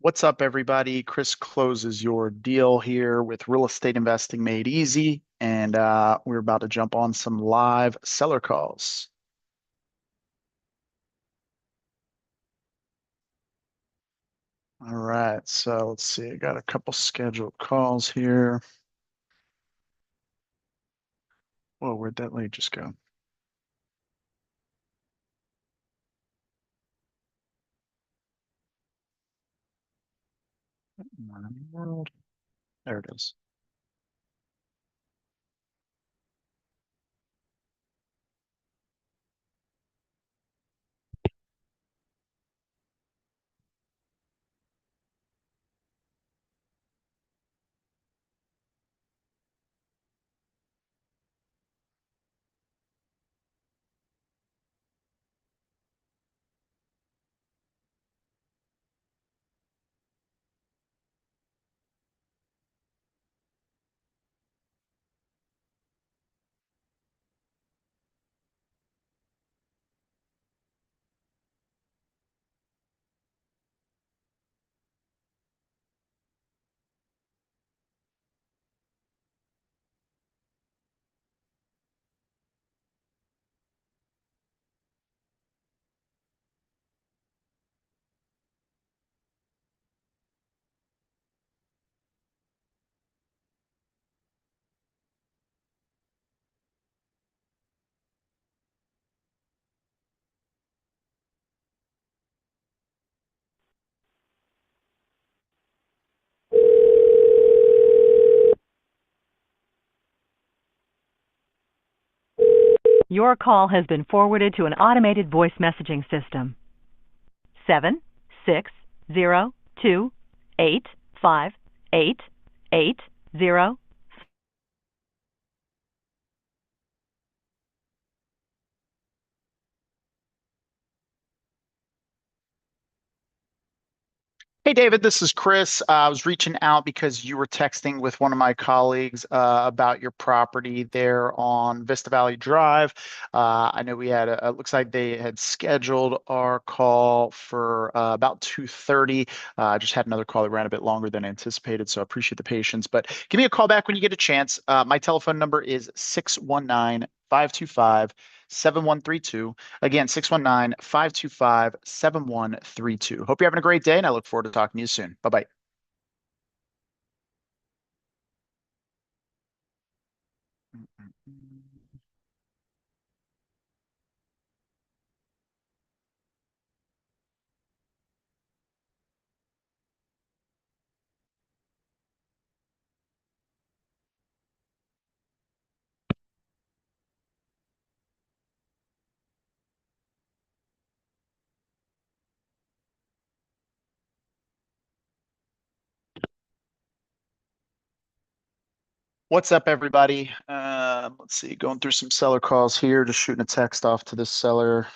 What's up, everybody? Chris closes your deal here with Real Estate Investing Made Easy, and we're about to jump on some live seller calls. All right, so let's see. I got a couple scheduled calls here. Whoa, where'd that lead just go? Not in the world. There it is. Your call has been forwarded to an automated voice messaging system. 760285880. Hey, David, this is Chris. I was reaching out because you were texting with one of my colleagues about your property there on Vista Valley Drive. I know we had it looks like they had scheduled our call for about 2:30. I just had another call that ran a bit longer than anticipated, so I appreciate the patience. But give me a call back when you get a chance. My telephone number is 619-525-7132. Again, 619-525-7132. Hope you're having a great day, and I look forward to talking to you soon. Bye-bye. What's up, everybody? Let's see, going through some seller calls here, just shooting a text off to this seller.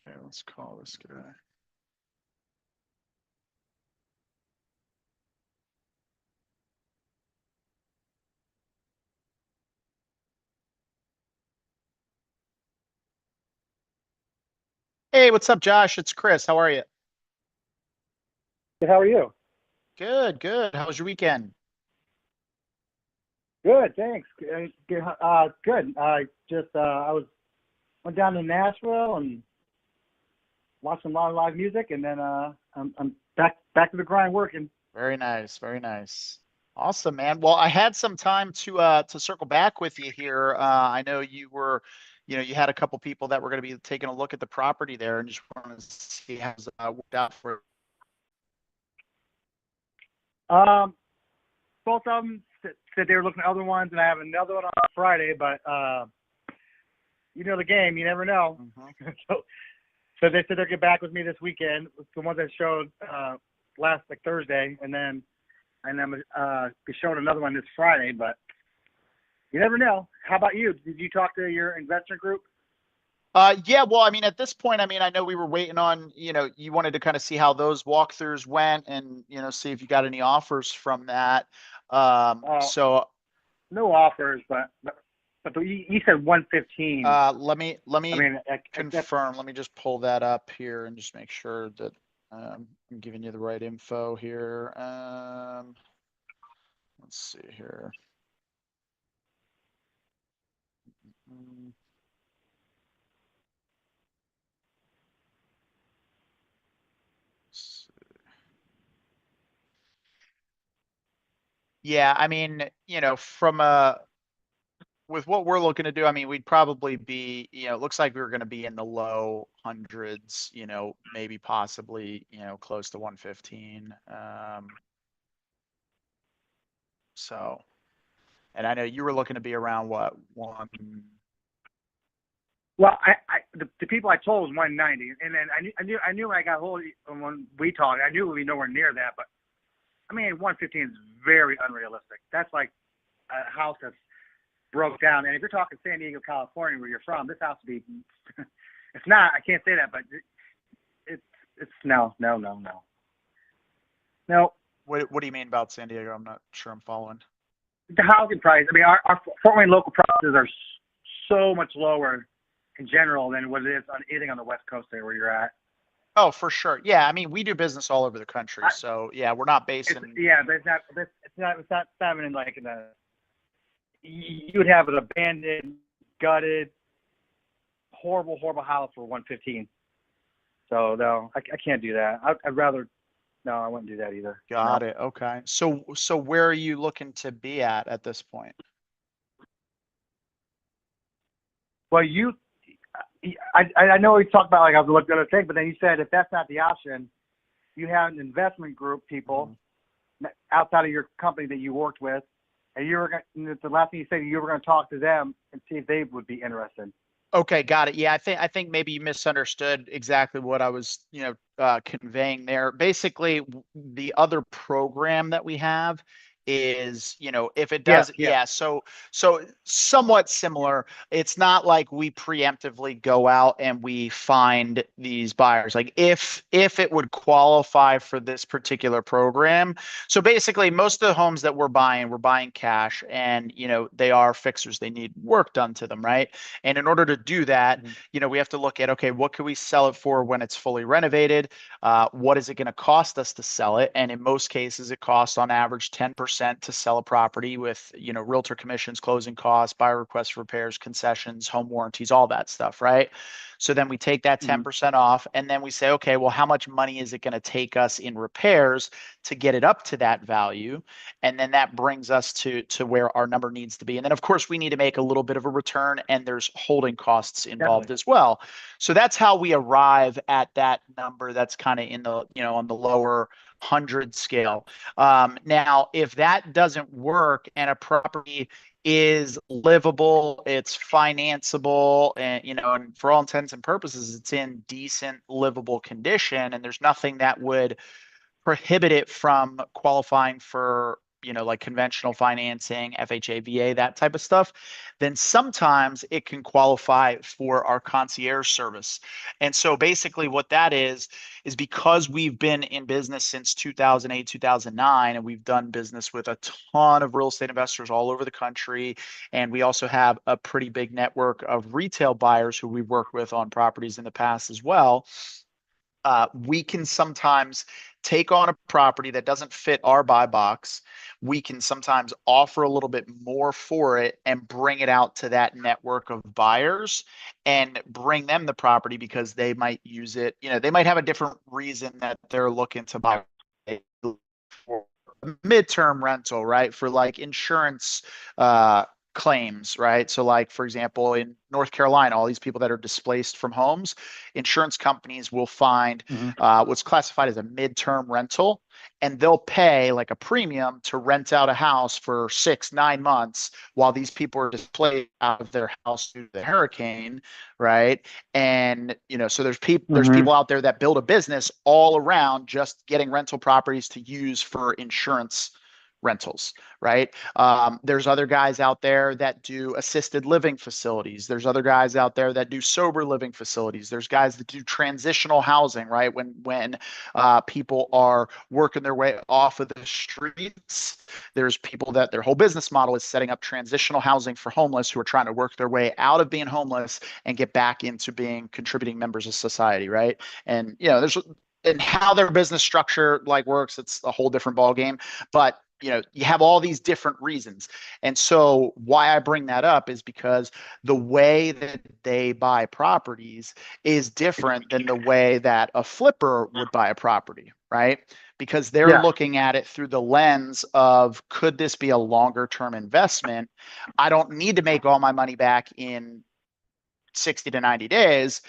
Okay, let's call this guy. Hey, what's up, Josh? It's Chris. How are you? How are you? Good, good. How was your weekend? Good, thanks. Good. Good. I went down to Nashville and watched a lot of live music, and then I'm back to the grind working. Very nice, very nice. Awesome, man. Well, I had some time to circle back with you here. I know you had a couple people that were going to be taking a look at the property there and just want to see how it's worked out for. Both of them said they were looking at other ones, and I have another one on Friday. But you know the game; you never know. Mhm. So they said they'll get back with me this weekend. The ones that showed last Thursday, and then be showing another one this Friday. But you never know. How about you? Did you talk to your investor group? Yeah, well, I mean, at this point, I mean, I know we were waiting on, you wanted to kind of see how those walkthroughs went and, see if you got any offers from that. So No offers, but you said 115. let me I mean, confirm. Let me just pull that up here and just make sure that I'm giving you the right info here. Let's see here. Mm. Yeah, I mean, with what we're looking to do, I mean, we'd probably be, it looks like we were going to be in the low hundreds, maybe possibly, close to 115. So, and I know you were looking to be around what, one? Well, the people I told was 190, and then I knew when I got hold of you, when we talked, I knew we'd be nowhere near that. But I mean, 115 is very unrealistic. That's like a house that's broke down. And if you're talking San Diego, California, where you're from, this house would be. It's not. I can't say that, but it's no. What do you mean about San Diego? I'm not sure I'm following. The housing price. I mean, our Fort Wayne local prices are so much lower in general than what it is on anything on the West Coast there where you're at. Oh, for sure. Yeah, I mean, we do business all over the country, so yeah, we're not based in. Yeah, but it's not even like in the. You would have an abandoned, gutted, horrible house for 115. So no, I can't do that. I'd rather. No, I wouldn't do that either. Got it. Okay. So where are you looking to be at this point? Well, I know we talked about, like, I was looking at other things, but then you said if that's not the option, you have an investment group, people outside of your company that you worked with, and the last thing you said, you were going to talk to them and see if they would be interested. Okay, got it. Yeah, I think maybe you misunderstood exactly what I was, conveying there. Basically, the other program that we have is, if it does, Yeah. so somewhat similar. It's not like we preemptively go out and we find these buyers. Like if it would qualify for this particular program. So basically, most of the homes that we're buying cash, and they are fixers. They need work done to them, right? And in order to do that, we have to look at, okay, what can we sell it for when it's fully renovated? What is it going to cost us to sell it? And in most cases, it costs on average 10% to sell a property with, realtor commissions, closing costs, buyer requests for repairs, concessions, home warranties, all that stuff, right? So then we take that 10% off, and then we say, okay, well, how much money is it going to take us in repairs to get it up to that value? And then that brings us to where our number needs to be. And then, of course, we need to make a little bit of a return, and there's holding costs involved as well. So that's how we arrive at that number that's kind of in the, on the lower 100 scale. Now, if that doesn't work and a property is livable, it's financeable, and and for all intents and purposes, it's in decent livable condition, and there's nothing that would prohibit it from qualifying for, like conventional financing, FHA, VA, that type of stuff, then sometimes it can qualify for our concierge service. And so basically what that is because we've been in business since 2008, 2009, and we've done business with a ton of real estate investors all over the country. And we also have a pretty big network of retail buyers who we've worked with on properties in the past as well. We can sometimes take on a property that doesn't fit our buy box. We can sometimes offer a little bit more for it and bring it out to that network of buyers and bring them the property because they might use it. They might have a different reason that they're looking to buy for midterm rental, right? For like insurance, claims, right? So like, for example, in North Carolina, all these people that are displaced from homes, insurance companies will find Mhm. what's classified as a midterm rental, and they'll pay like a premium to rent out a house for 6, 9 months while these people are displaced out of their house due to the hurricane, right? And so there's Mhm. people out there that build a business all around just getting rental properties to use for insurance rentals, right? There's other guys out there that do assisted living facilities. There's other guys out there that do sober living facilities. There's guys that do transitional housing, right? When people are working their way off of the streets, there's people that their whole business model is setting up transitional housing for homeless who are trying to work their way out of being homeless and get back into being contributing members of society, right? And there's and how their business structure like works, it's a whole different ball game. But you have all these different reasons. And so why I bring that up is because the way that they buy properties is different than the way that a flipper would buy a property, right? Because they're Yeah. looking at it through the lens of, could this be a longer term investment? I don't need to make all my money back in 60 to 90 days.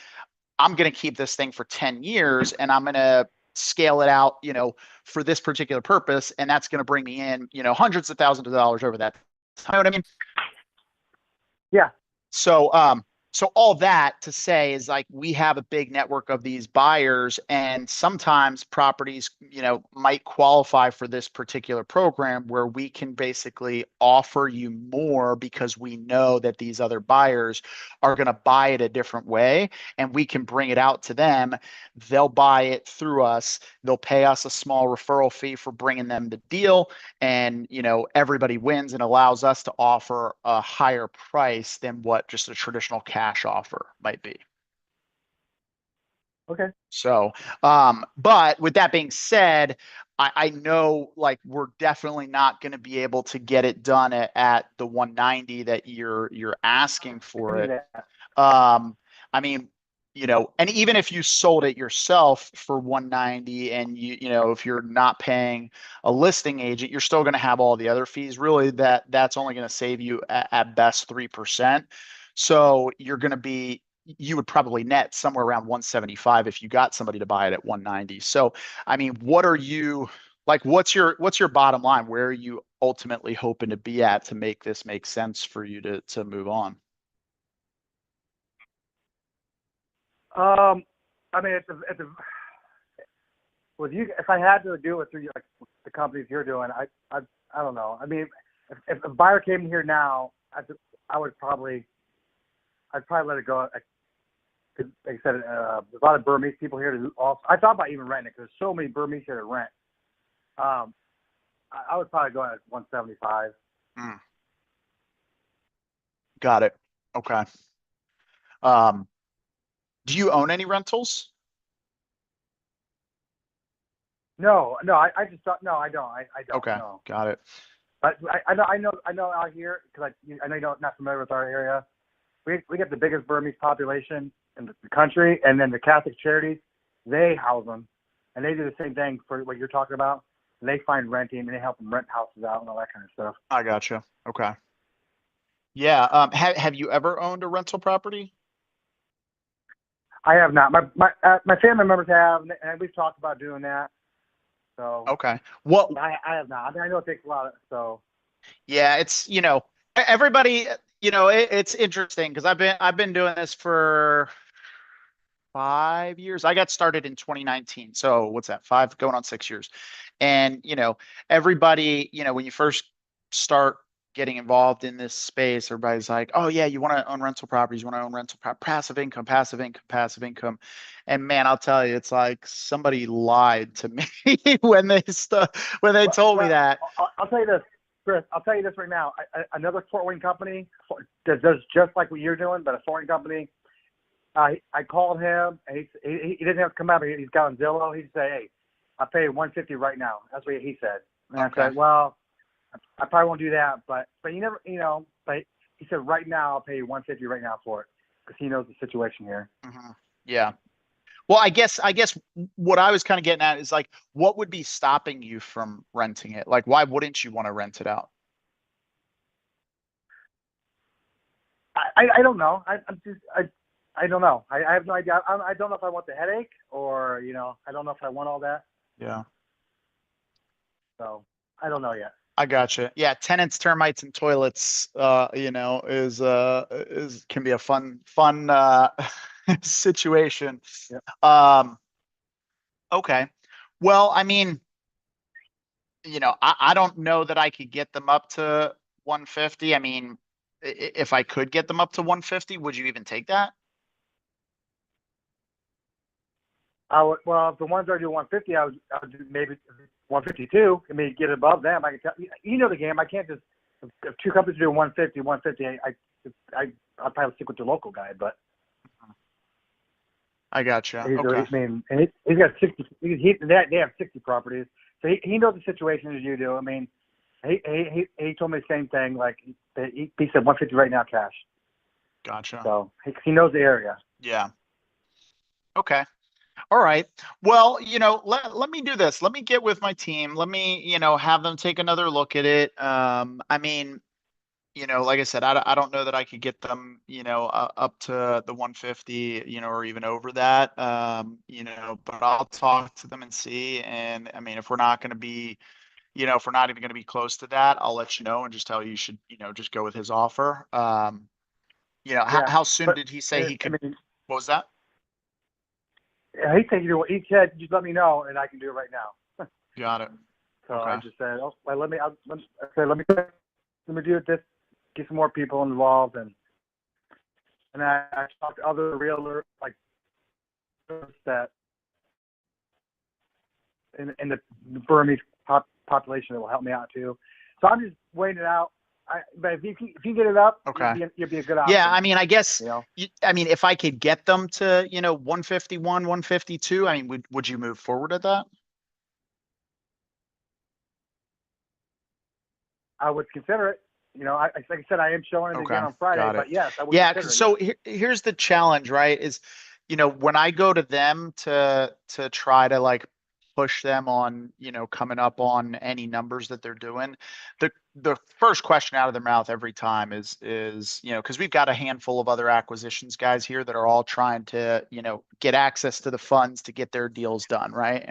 I'm going to keep this thing for 10 years and I'm going to scale it out, for this particular purpose. And that's going to bring me in, hundreds of thousands of dollars over that. You know what I mean? Yeah. So all that to say is like we have a big network of these buyers, and sometimes properties, might qualify for this particular program where we can basically offer you more because we know that these other buyers are going to buy it a different way, and we can bring it out to them. They'll buy it through us. They'll pay us a small referral fee for bringing them the deal, and everybody wins and allows us to offer a higher price than what just a traditional cash offer might be. Okay. So but with that being said, I know like we're definitely not going to be able to get it done at the 190 that you're asking I for knew it. that. I mean, and even if you sold it yourself for 190 and if you're not paying a listing agent, you're still going to have all the other fees. Really, that's only going to save you at best 3%. So you would probably net somewhere around 175 if you got somebody to buy it at 190. So, I mean, what's your bottom line? Where are you ultimately hoping to be at to make this make sense for you to move on? I mean, with you, if I had to do it through like the companies you're doing, I don't know. I mean, if a buyer came here now, I'd probably let it go. Like I said, there's a lot of Burmese people here who also. I thought about even renting it because there's so many Burmese here to rent. I would probably go at 175. Mm, got it. Okay. Um, do you own any rentals? No, I just don't. No, I don't. I don't. Okay, No. got it. But I know out here because I know you're not familiar with our area. We get the biggest Burmese population in the country, and then the Catholic Charities, they house them, and they do the same thing for what you're talking about. And they find renting, and they help them rent houses out and all that kind of stuff. I gotcha. Okay. Yeah. Have you ever owned a rental property? I have not. My family members have, and we've talked about doing that. So Okay. What? I have not. I mean, I know it takes a lot of so. Yeah, it's everybody. It's interesting because I've been doing this for 5 years. I got started in 2019. So what's that? Five going on 6 years. And everybody, when you first start getting involved in this space, everybody's like, "Oh yeah, you want to own rental properties, you want to own passive income, passive income, passive income." And man, I'll tell you, it's like somebody lied to me when they told me Well, that. I'll tell you this, Chris. I'll tell you this right now. Another Fort Wayne company does just like what you're doing, but a foreign company. I called him, and he didn't have to come out. He's got on Zillow. He said, "Hey, I'll pay you 150 right now." That's what he said. And Okay. I said, "Well, I probably won't do that, but you never, But he said, right now, I'll pay you 150 right now for it because he knows the situation here." Mhm. Yeah. Well, I guess what I was kind of getting at is like, what would be stopping you from renting it? Like, why wouldn't you want to rent it out? I don't know. I don't know. I have no idea. I don't know if I want the headache or, I don't know if I want all that. Yeah. So I don't know yet. I gotcha. Yeah, tenants, termites, and toilets, is can be a fun situation. Yep. Okay. Well, I mean, I don't know that I could get them up to 150. I mean, if I could get them up to 150, would you even take that? Well, if the ones are doing 150, I would do maybe 152. I mean, get above them. I can tell you know the game. I can't just if two companies do 150, 150. I'll probably stick with the local guy, but I gotcha. he's Okay. I mean, and he's got 60. They have 60 properties, so he knows the situation as you do. I mean, he told me the same thing. Like he said 150 right now cash. Gotcha. So he knows the area. Yeah. Okay. All right. Well, let me do this. Let me get with my team. Let me, have them take another look at it. I mean, like I said, I don't know that I could get them, up to the 150, or even over that. But I'll talk to them and see. And I mean, if we're not going to be, if we're not even going to be close to that, I'll let you know and just tell you should, just go with his offer. Yeah, how soon but did he say he could? I mean, What was that? he said, just let me know and I can do it right now. Got it. So Okay. I just said, oh, well, let me do it. Get some more people involved, and I talked to other realtors like that in the Burmese population that will help me out too. So I'm just waiting it out. But if you get it up, Okay. you'd be a good option. Yeah, I mean, I guess, You know? I mean, if I could get them to, 151, 152, I mean, would you move forward at that? I would consider it. Like I said, I am showing it Okay, again on Friday, got it. but yes, I would Yeah, consider it. so here's the challenge, right? Is, when I go to them to try to like push them on, coming up on any numbers that they're doing, the first question out of their mouth every time is, because we've got a handful of other acquisitions guys here that are all trying to, get access to the funds to get their deals done, right?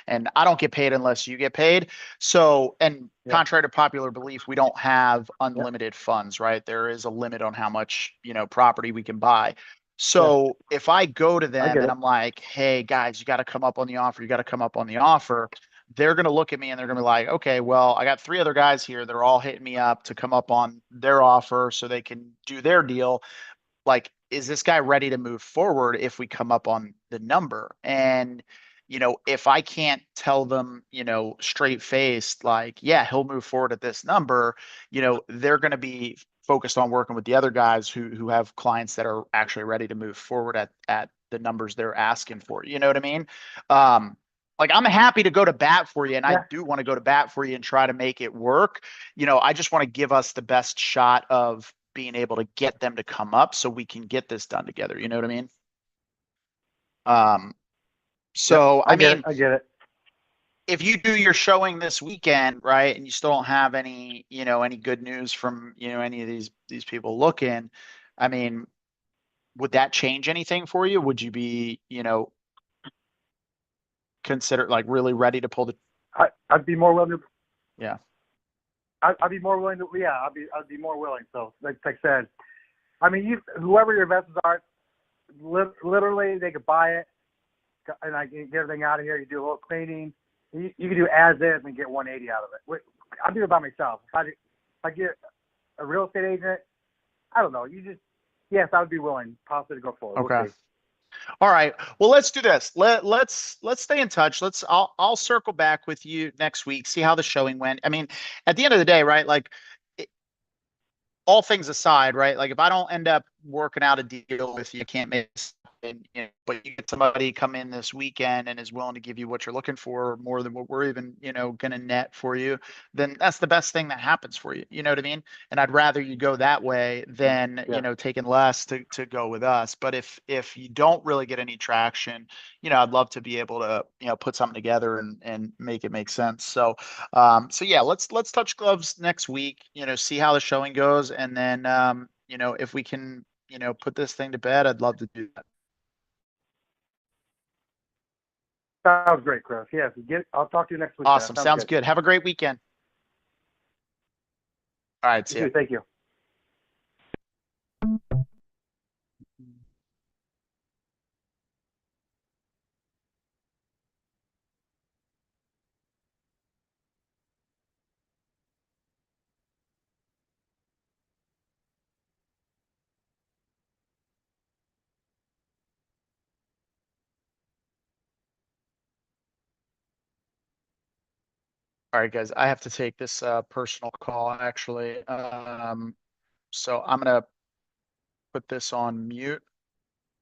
And I don't get paid unless you get paid. So, and Yeah. contrary to popular belief, we don't have Yeah. unlimited funds, right? There is a limit on how much, property we can buy. So if I go to them get and it. I'm like, hey guys, you got to come up on the offer, you got to come up on the offer, they're going to look at me and they're going to be like, okay, well, I got 3 other guys here that are all hitting me up to come up on their offer so they can do their deal. Like, is this guy ready to move forward if we come up on the number? And, if I can't tell them, straight faced, like, yeah, he'll move forward at this number, they're going to be focused on working with the other guys who have clients that are actually ready to move forward at the numbers they're asking for. You know what I mean? Like, I'm happy to go to bat for you, and I Yeah. do want to go to bat for you and try to make it work. I just want to give us the best shot of being able to get them to come up so we can get this done together. You know what I mean? So I mean, I get it. if you do your showing this weekend, right, and you still don't have any, any good news from, any of these people looking, I mean, would that change anything for you? Would you be, consider like really ready to pull the? I'd be more willing to. Yeah. I'd be more willing to. Yeah, I'd be more willing. So, like I said, I mean, whoever your investors are, literally they could buy it, and I can get everything out of here. You do a little cleaning. You can do as is and get 180 out of it. I'll do it by myself. If I get a real estate agent, I don't know. Yes, I would be willing possibly to go forward. Okay. We'll see. All right. Well, let's do this. Let's stay in touch. I'll circle back with you next week, see how the showing went. I mean, at the end of the day, right? Like, all things aside, right? Like, if I don't end up working out a deal with you, I can't make this happen, but you get somebody come in this weekend and is willing to give you what you're looking for more than what we're even, going to net for you, then that's the best thing that happens for you. You know what I mean? And I'd rather you go that way than, Yeah. taking less to go with us. But if you don't really get any traction, I'd love to be able to, put something together and make it make sense. So, so yeah, let's touch gloves next week, see how the showing goes. And then, if we can put this thing to bed, I'd love to do that. Sounds great, Chris. Yes, I'll talk to you next week. then. Awesome. Sounds good. Have a great weekend. All right. See You ya. too. Thank you. All right, guys, I have to take this personal call actually. So I'm gonna put this on mute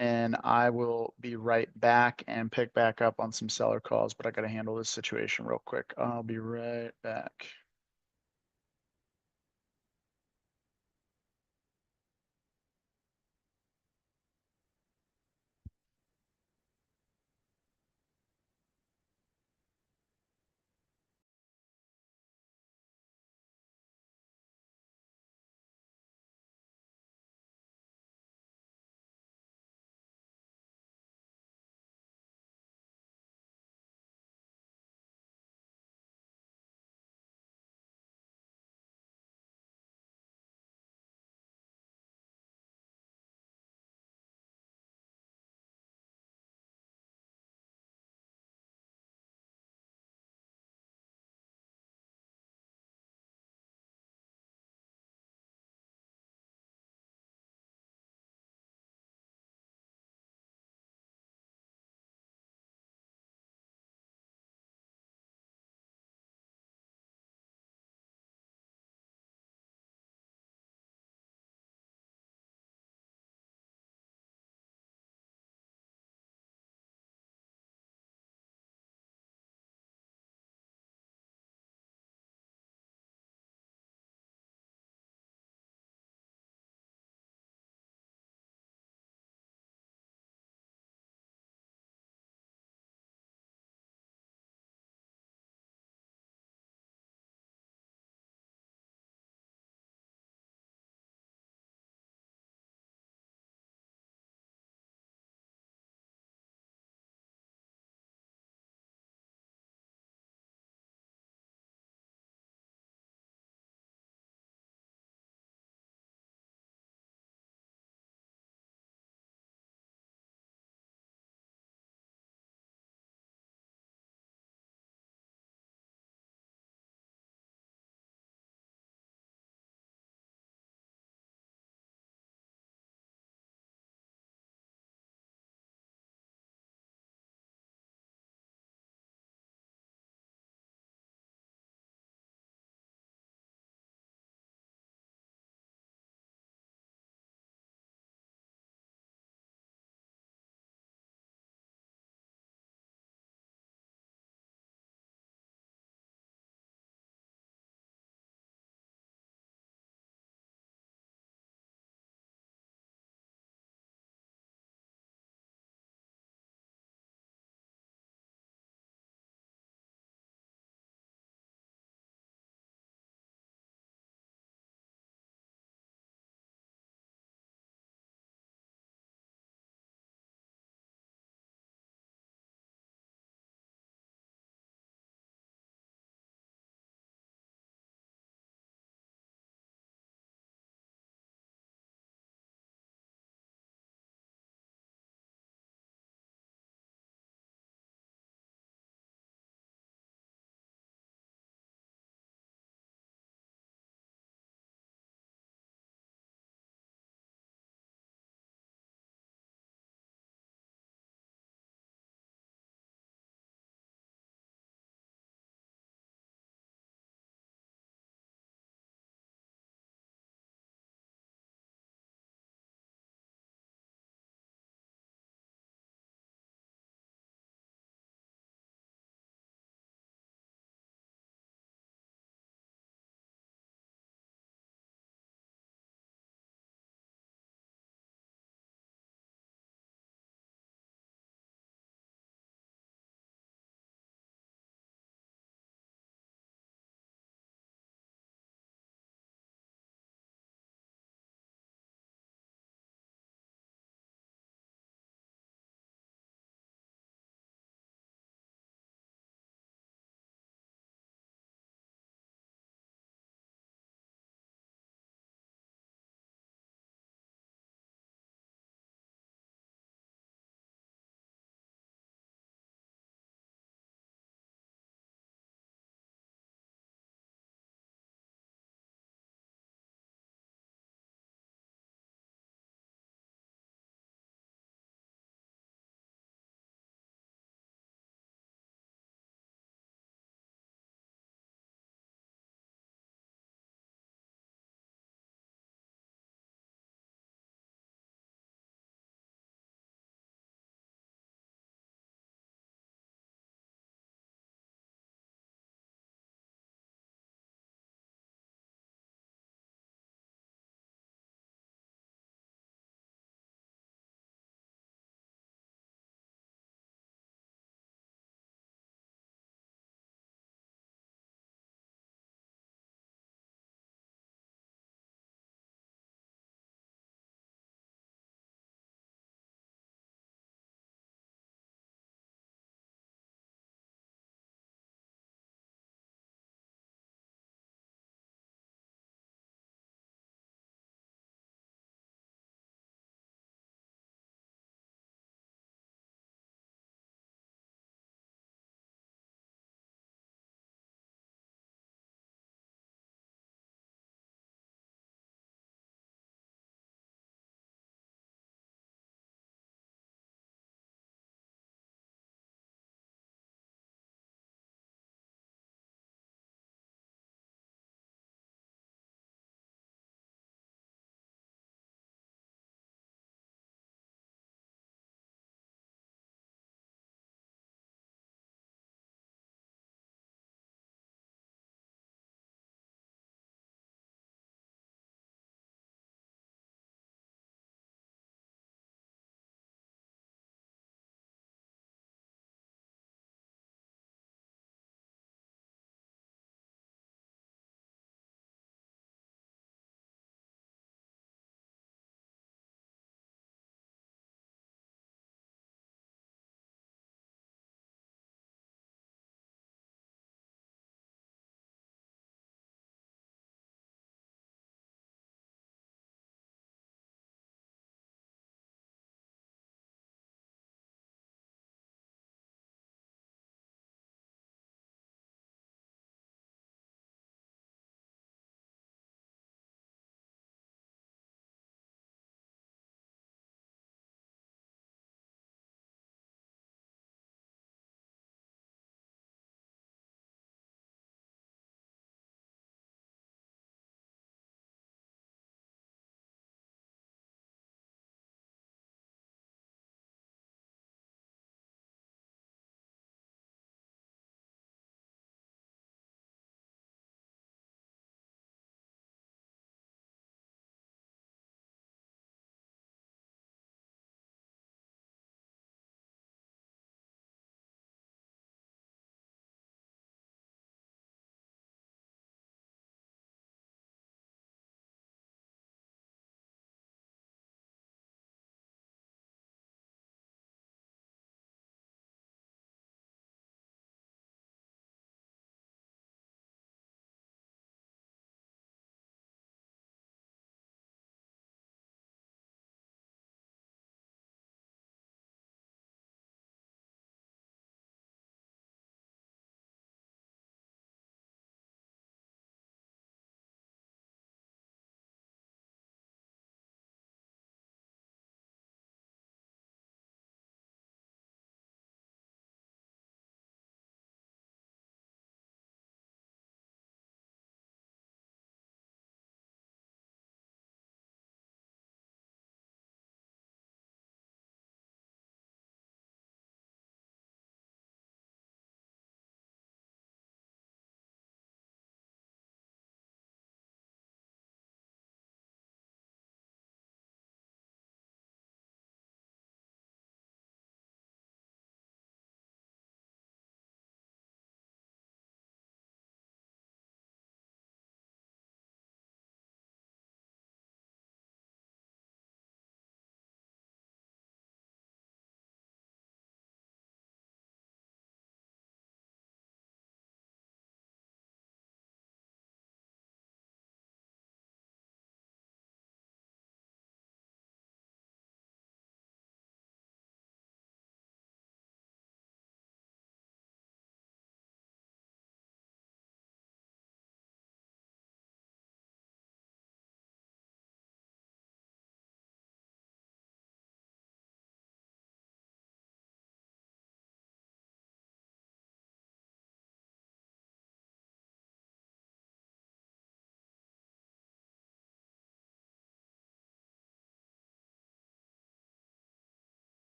and I will be right back and pick back up on some seller calls, but I gotta handle this situation real quick. I'll be right back.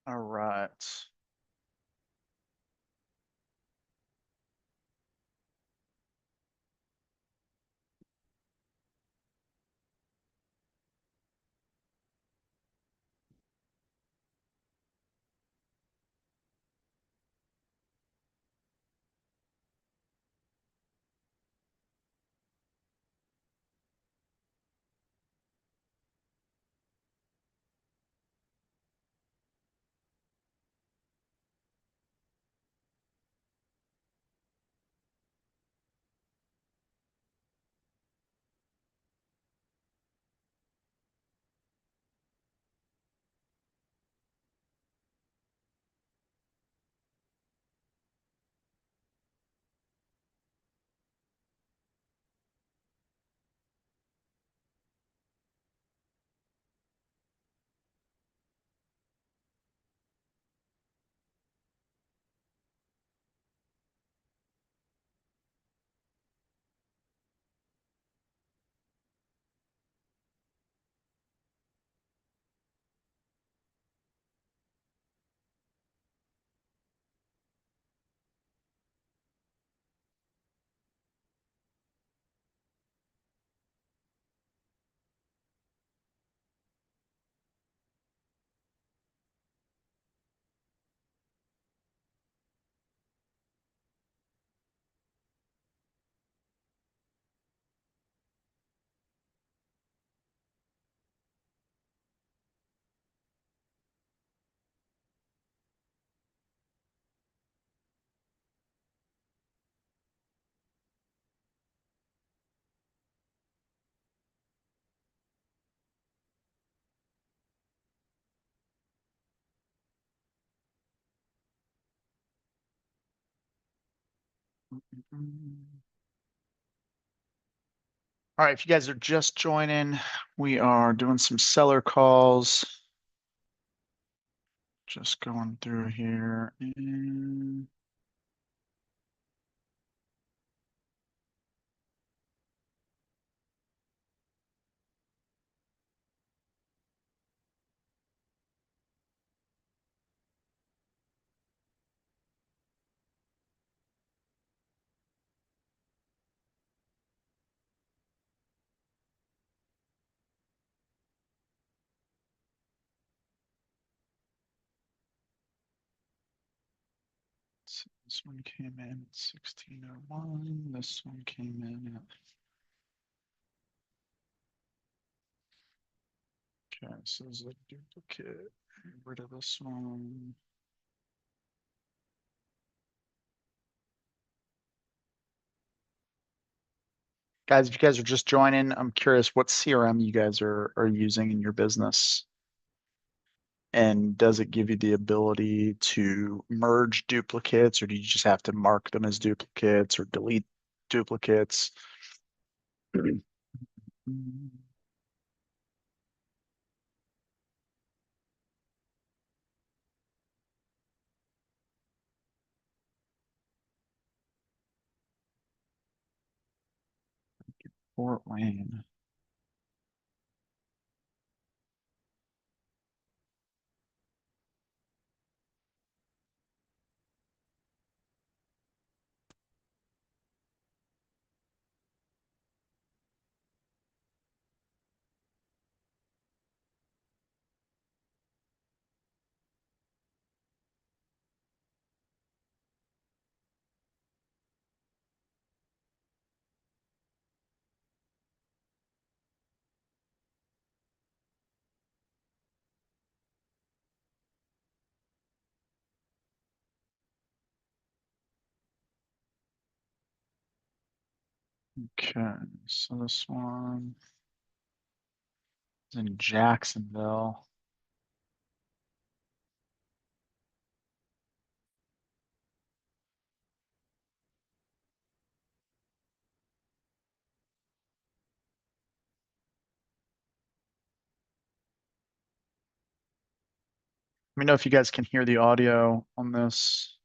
All right. All right, if you guys are just joining, we are doing some seller calls. Just going through here and this one came in at 1601. This one came in at okay, so this is a duplicate. Get rid of this one. Guys, if you guys are just joining, I'm curious what CRM you guys are using in your business. And does it give you the ability to merge duplicates, or do you just have to mark them as duplicates or delete duplicates? Fort Wayne. Okay, so this one is in Jacksonville. Let me know if you guys can hear the audio on this.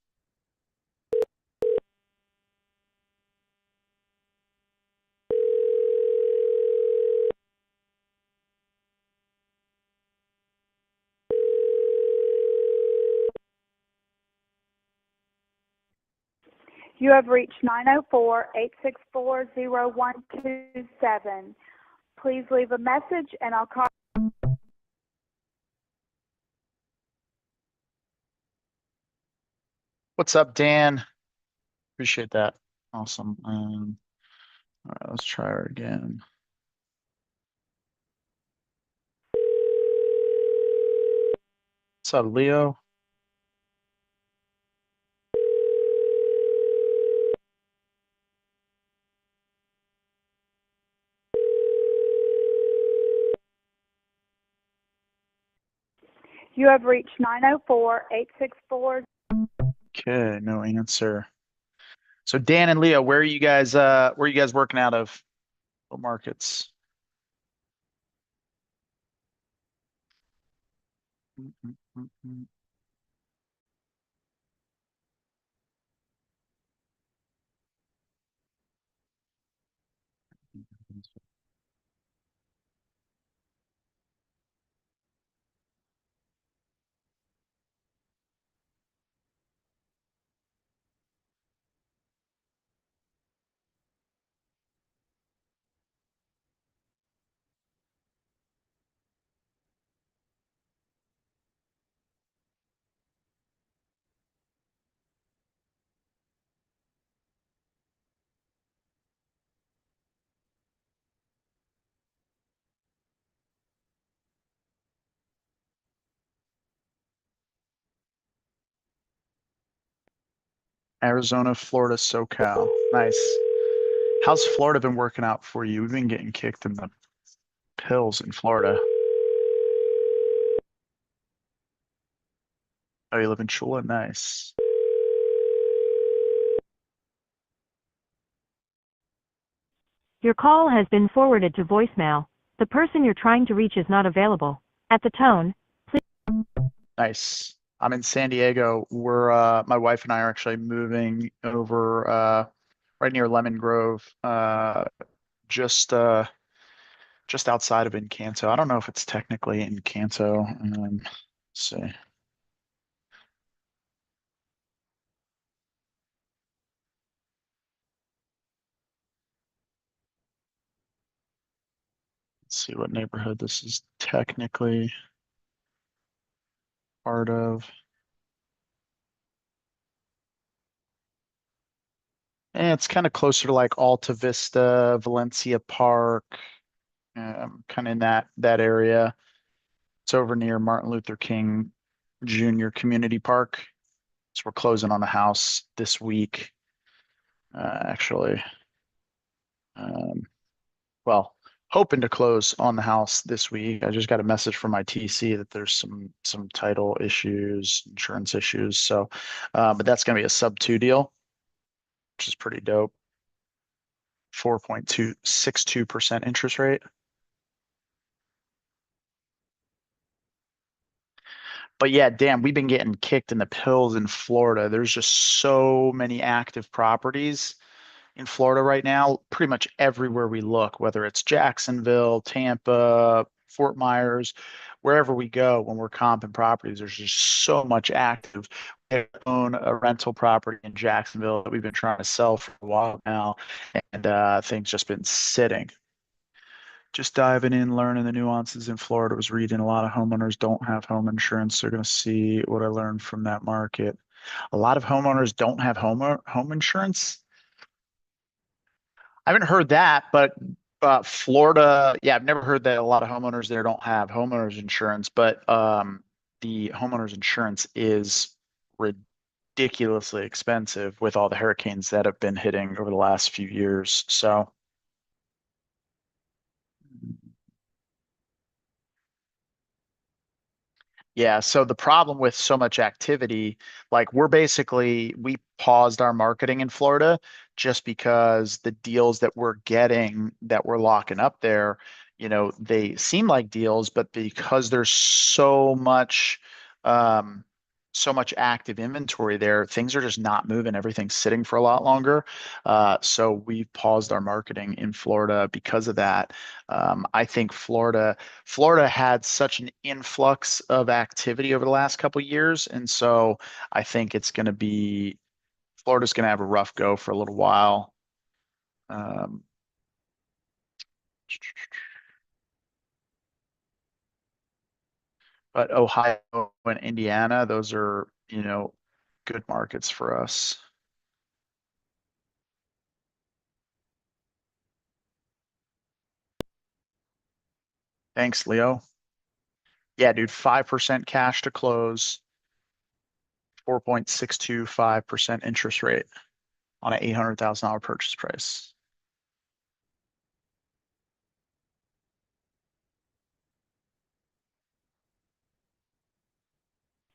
You have reached 904-864-0127. Please leave a message and I'll call. What's up, Dan? Appreciate that. Awesome. All right, let's try her again. What's up, Leo? You have reached 904-864. Okay, no answer. So Dan and Leo, where are you guys working out of? What markets? Arizona, Florida, SoCal. Nice. How's Florida been working out for you? We've been getting kicked in the pills in Florida. Oh, you live in Chula? Nice. Your call has been forwarded to voicemail. The person you're trying to reach is not available. At the tone, Nice. I'm in San Diego. My wife and I are actually moving over right near Lemon Grove, just just outside of Encanto. I don't know if it's technically Encanto. Let's see. Let's see what neighborhood this is technically part of. And it's kind of closer to like Alta Vista, Valencia Park, kind of in that area. It's over near Martin Luther King Jr. Community Park. So we're closing on a house this week, actually. Um, well, hoping to close on the house this week. I just got a message from my TC that there's some title issues, insurance issues. So, but that's going to be a sub 2 deal, which is pretty dope. 4.262% interest rate. But yeah, damn, we've been getting kicked in the pills in Florida. There's just so many active properties in Florida right now, pretty much everywhere we look, whether it's Jacksonville, Tampa, Fort Myers, wherever we go when we're comping properties, there's just so much active. We own a rental property in Jacksonville that we've been trying to sell for a while now, and things just been sitting. Just diving in, learning the nuances in Florida. Was reading a lot of homeowners don't have home insurance. They're going to see what I learned from that market. A lot of homeowners don't have home insurance. I haven't heard that, but Florida, yeah, I've never heard that a lot of homeowners there don't have homeowners insurance, but the homeowners insurance is ridiculously expensive with all the hurricanes that have been hitting over the last few years. So, yeah, so the problem with so much activity, like we paused our marketing in Florida just because the deals that we're getting that we're locking up there, they seem like deals, but because there's um, so much active inventory there, things are just not moving. Everything's sitting for a lot longer. So we paused our marketing in Florida because of that. I think Florida had such an influx of activity over the last couple of years, and so I think it's going to be Florida's going to have a rough go for a little while. Um, but Ohio and Indiana, those are, good markets for us. Thanks, Leo. Yeah, dude, 5% cash to close, 4.625% interest rate on an $800,000 purchase price.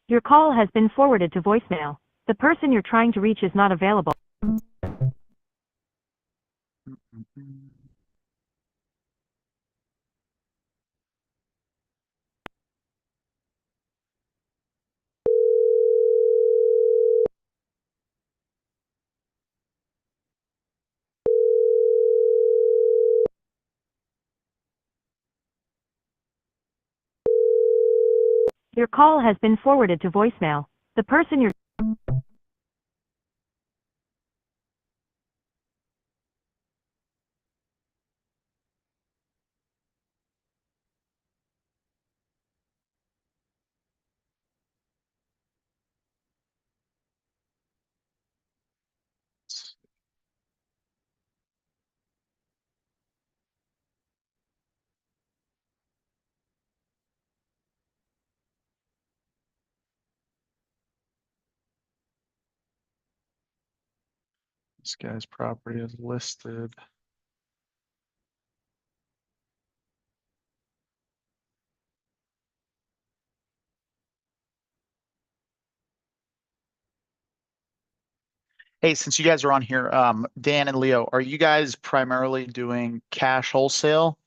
Your call has been forwarded to voicemail. The person you're trying to reach is not available. Your call has been forwarded to voicemail. The person you're This guy's property is listed. Hey, since you guys are on here, Dan and Leo, are you guys primarily doing cash wholesale?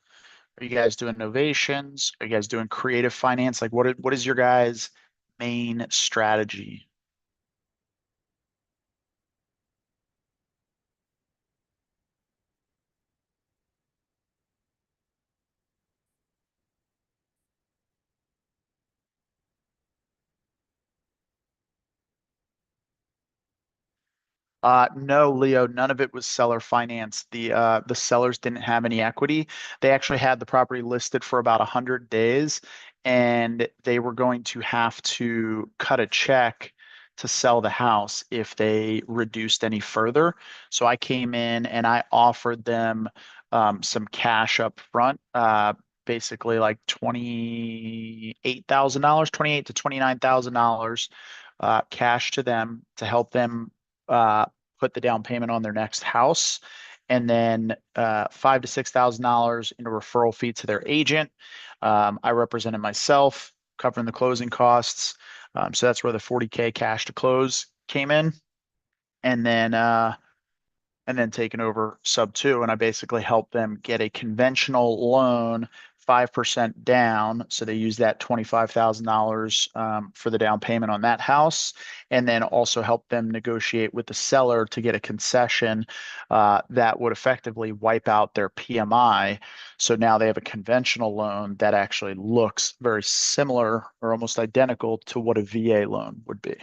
Are you guys doing novations? Are you guys doing creative finance? Like what is your guys' main strategy? No, Leo, none of it was seller finance. The sellers didn't have any equity. They actually had the property listed for about 100 days, and they were going to have to cut a check to sell the house if they reduced any further. So I came in and I offered them some cash up front, basically like $28,000, 28 to $29,000 cash to them to help them uh, put the down payment on their next house, and then $5,000 to $6,000 in a referral fee to their agent. I represented myself, covering the closing costs. So that's where the 40K cash to close came in, and then taken over sub two, and I basically helped them get a conventional loan, 5% down. So they use that $25,000 for the down payment on that house, and then also help them negotiate with the seller to get a concession that would effectively wipe out their PMI. So now they have a conventional loan that actually looks very similar or almost identical to what a VA loan would be.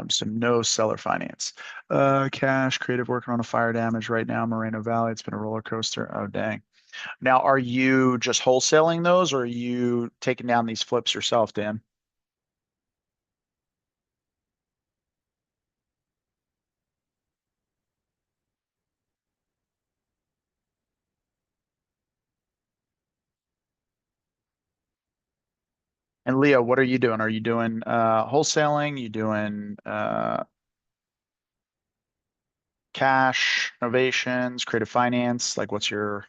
So no seller finance. Cash, creative working on a fire damage right now, Moreno Valley. It's been a roller coaster. Oh, dang. Now, are you just wholesaling those, or are you taking down these flips yourself, Dan? And Leo, what are you doing? Are you doing wholesaling? You doing cash, novations, creative finance? Like, what's your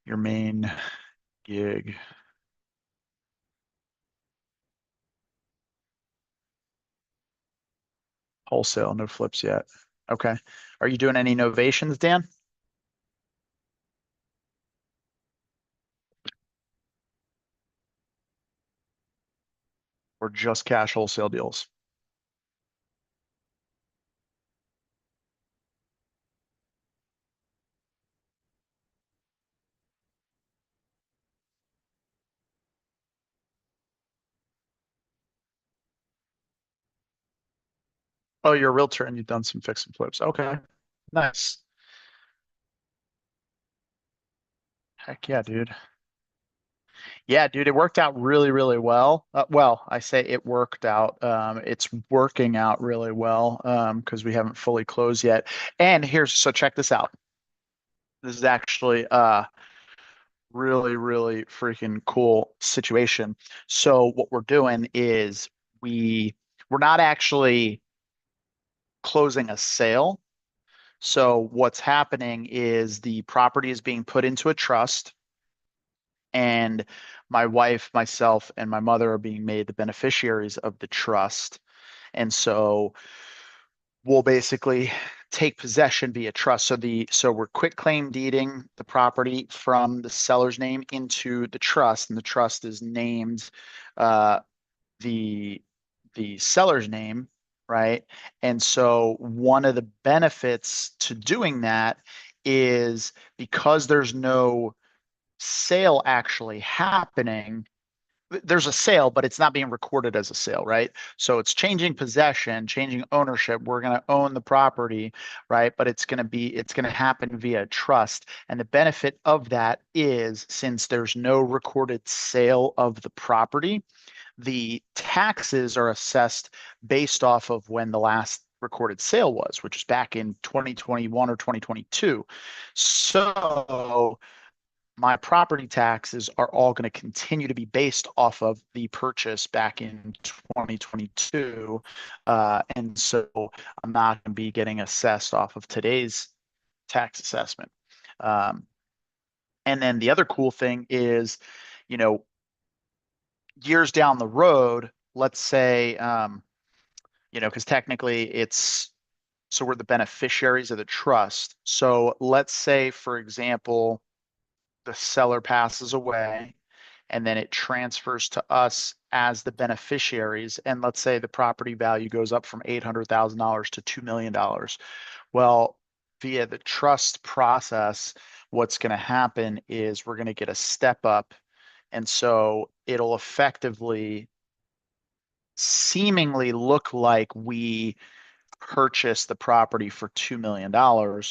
main gig? Wholesale, no flips yet. Okay. Are you doing any novations, Dan? Or just cash wholesale deals? Oh, you're a realtor and you've done some fix and flips. Okay. Nice. Heck yeah, dude. Yeah, dude, it worked out really, really well. Well, I say it worked out. It's working out really well because we haven't fully closed yet. And here's, so check this out. This is actually really, really freaking cool situation. So what we're doing is we're not actually closing a sale. So what's happening is the property is being put into a trust, and my wife, myself, and my mother are being made the beneficiaries of the trust. And so we'll basically take possession via trust. So we're quit claim deeding the property from the seller's name into the trust, and the trust is named uh, the the seller's name, right? And so one of the benefits to doing that is because there's no sale actually happening. There's a sale, but it's not being recorded as a sale, right? So it's changing possession, changing ownership. We're going to own the property, right? But it's going to happen via trust. And the benefit of that is, since there's no recorded sale of the property, the taxes are assessed based off of when the last recorded sale was, which is back in 2021 or 2022. So my property taxes are all going to continue to be based off of the purchase back in 2022. And so I'm not going to be getting assessed off of today's tax assessment. And then the other cool thing is, you know, years down the road, let's say, because technically so we're the beneficiaries of the trust. So let's say, for example, the seller passes away and then it transfers to us as the beneficiaries. And let's say the property value goes up from $800,000 to $2 million. Well, via the trust process, what's going to happen is we're going to get a step up. And so it'll effectively seemingly look like we purchased the property for $2 million.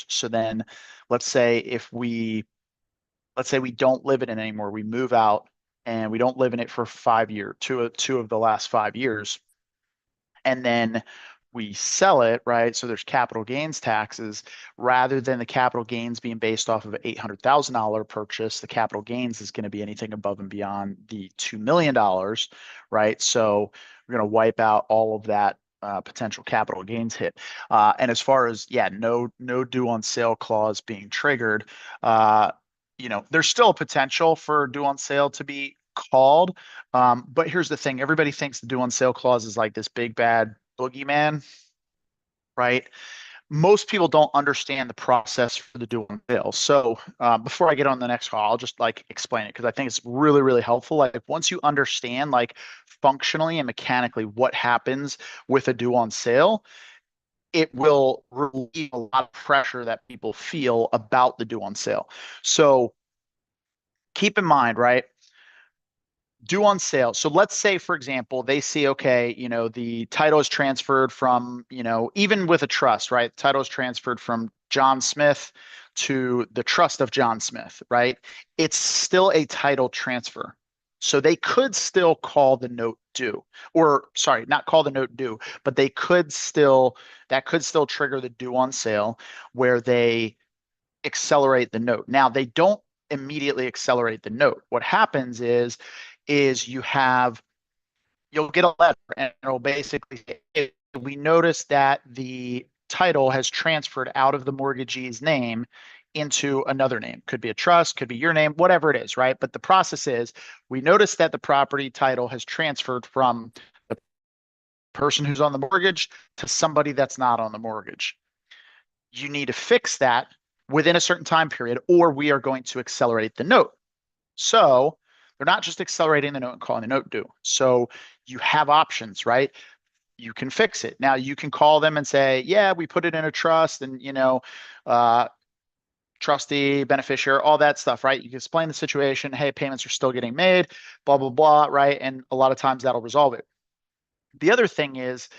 So then let's say we don't live in it anymore. We move out and we don't live in it for 5 years, two of the last 5 years. And then we sell it, right? So there's capital gains taxes. Rather than the capital gains being based off of an $800,000 purchase, the capital gains is going to be anything above and beyond the $2 million, right? So we're going to wipe out all of that potential capital gains hit. And as far as, yeah, no due on sale clause being triggered, there's still a potential for due on sale to be called. But here's the thing. Everybody thinks the due on sale clause is like this big bad boogeyman, right? Most people don't understand the process for the due on sale. So before I get on the next call, I'll just like explain it because I think it's really, really helpful. Like once you understand like functionally and mechanically what happens with a due on sale, it will relieve a lot of pressure that people feel about the due on sale. So keep in mind, right? Due on sale. So let's say, for example, they see, okay, the title is transferred from, even with a trust, right? The title is transferred from John Smith to the trust of John Smith, right? It's still a title transfer. So they could still call the note due, or sorry, not call the note due, but that could still trigger the due on sale where they accelerate the note. Now they don't immediately accelerate the note. What happens is you'll get a letter and it'll basically say, we notice that the title has transferred out of the mortgagee's name into another name. Could be a trust, could be your name, whatever it is, right? But the process is we notice that the property title has transferred from the person who's on the mortgage to somebody that's not on the mortgage. You need to fix that within a certain time period, or we are going to accelerate the note. So they're not just accelerating the note and calling the note due. So you have options, right? You can fix it. Now you can call them and say, yeah, we put it in a trust and, trustee, beneficiary, all that stuff, right? You can explain the situation. Hey, payments are still getting made, blah, blah, blah, right? And a lot of times that'll resolve it. The other thing is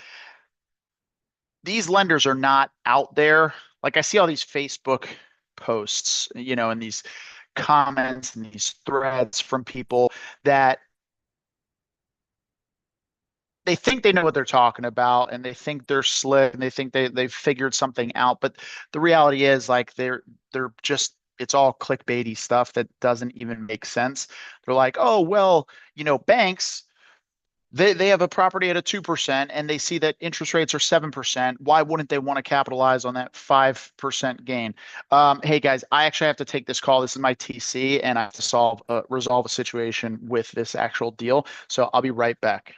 these lenders are not out there. Like I see all these Facebook posts, and these comments and these threads from people that they think they know what they're talking about and they think they're slick and they think they've figured something out. But the reality is like they're just it's all clickbaity stuff that doesn't even make sense. They're like, oh well, banks they have a property at a 2% and they see that interest rates are 7%. Why wouldn't they want to capitalize on that 5% gain? Hey guys, I actually have to take this call. This is my TC and I have to resolve a situation with this actual deal. So I'll be right back.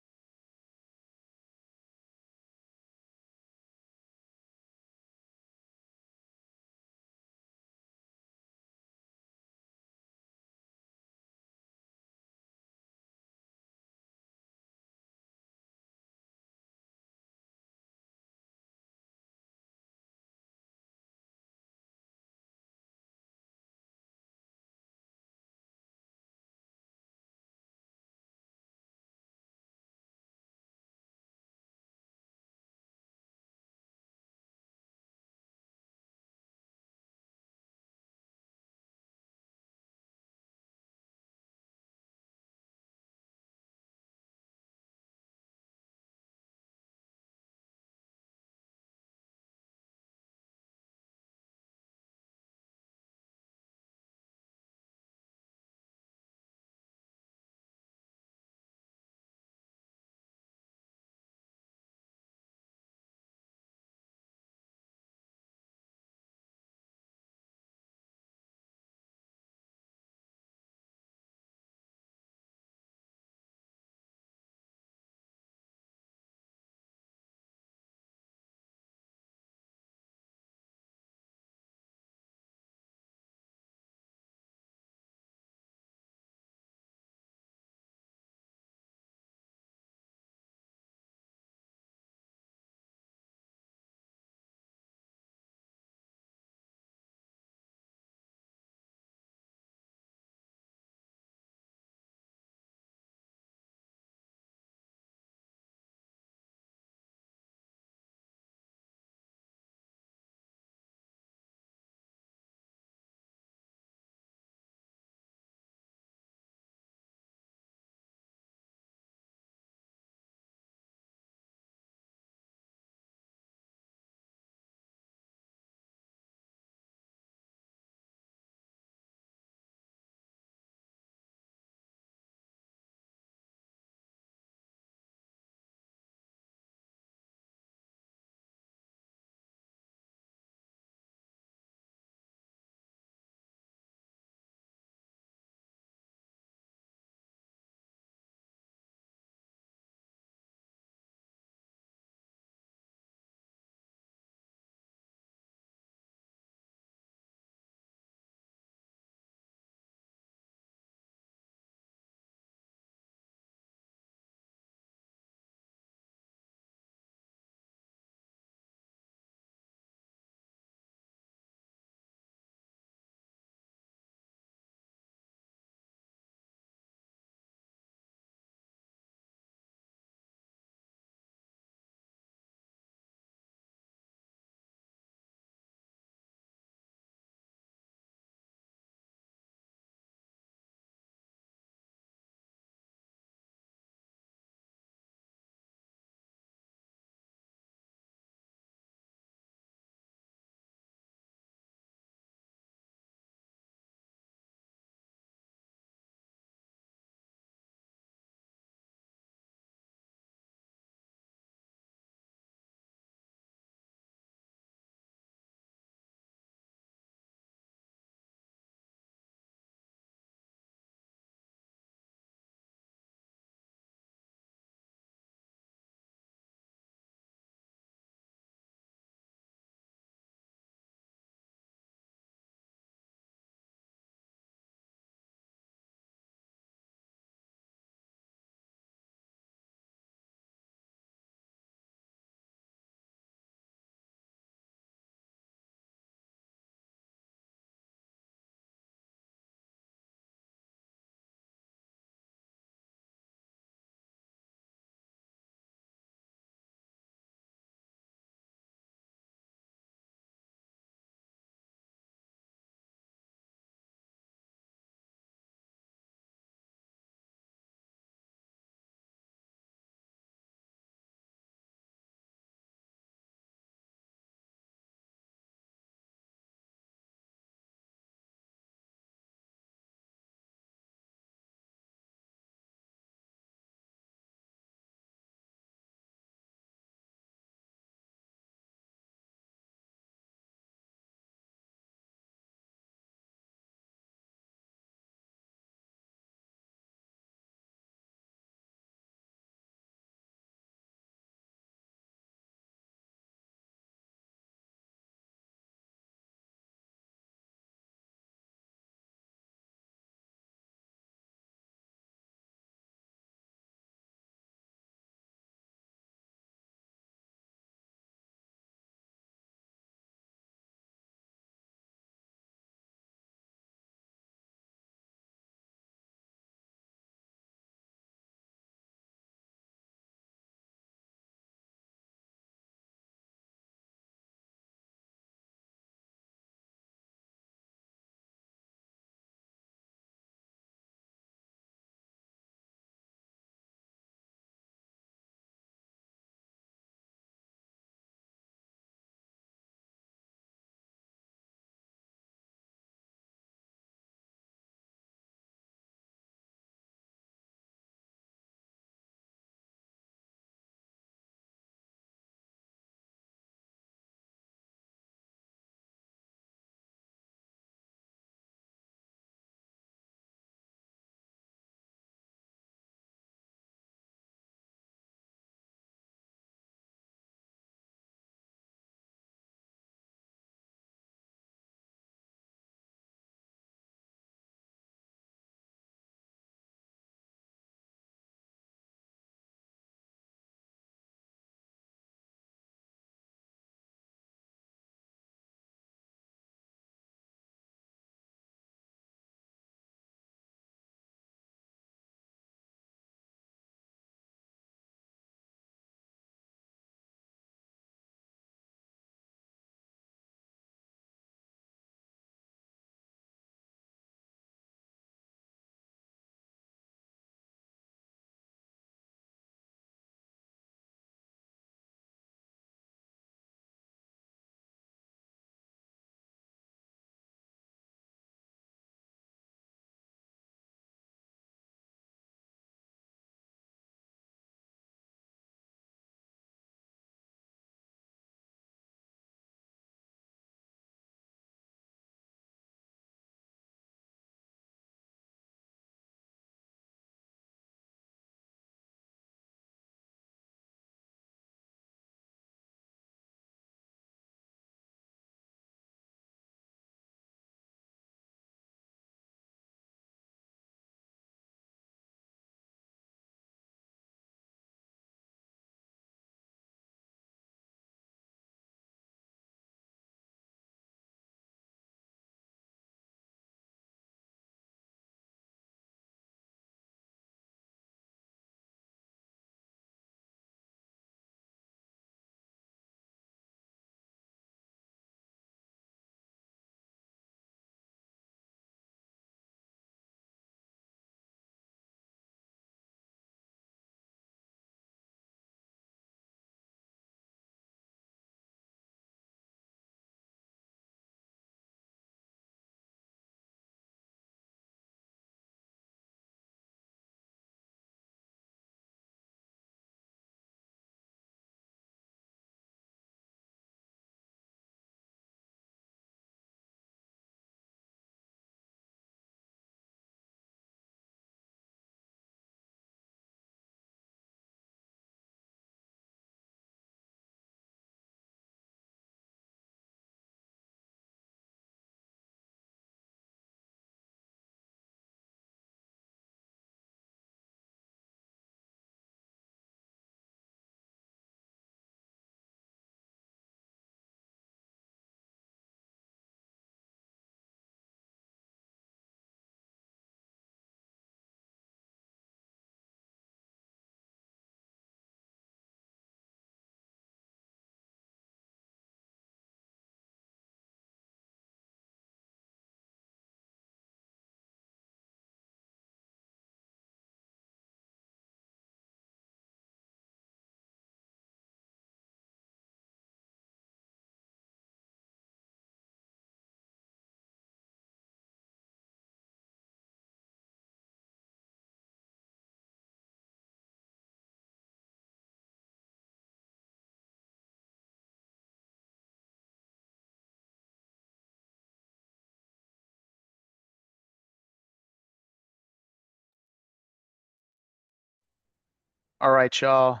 All right, y'all.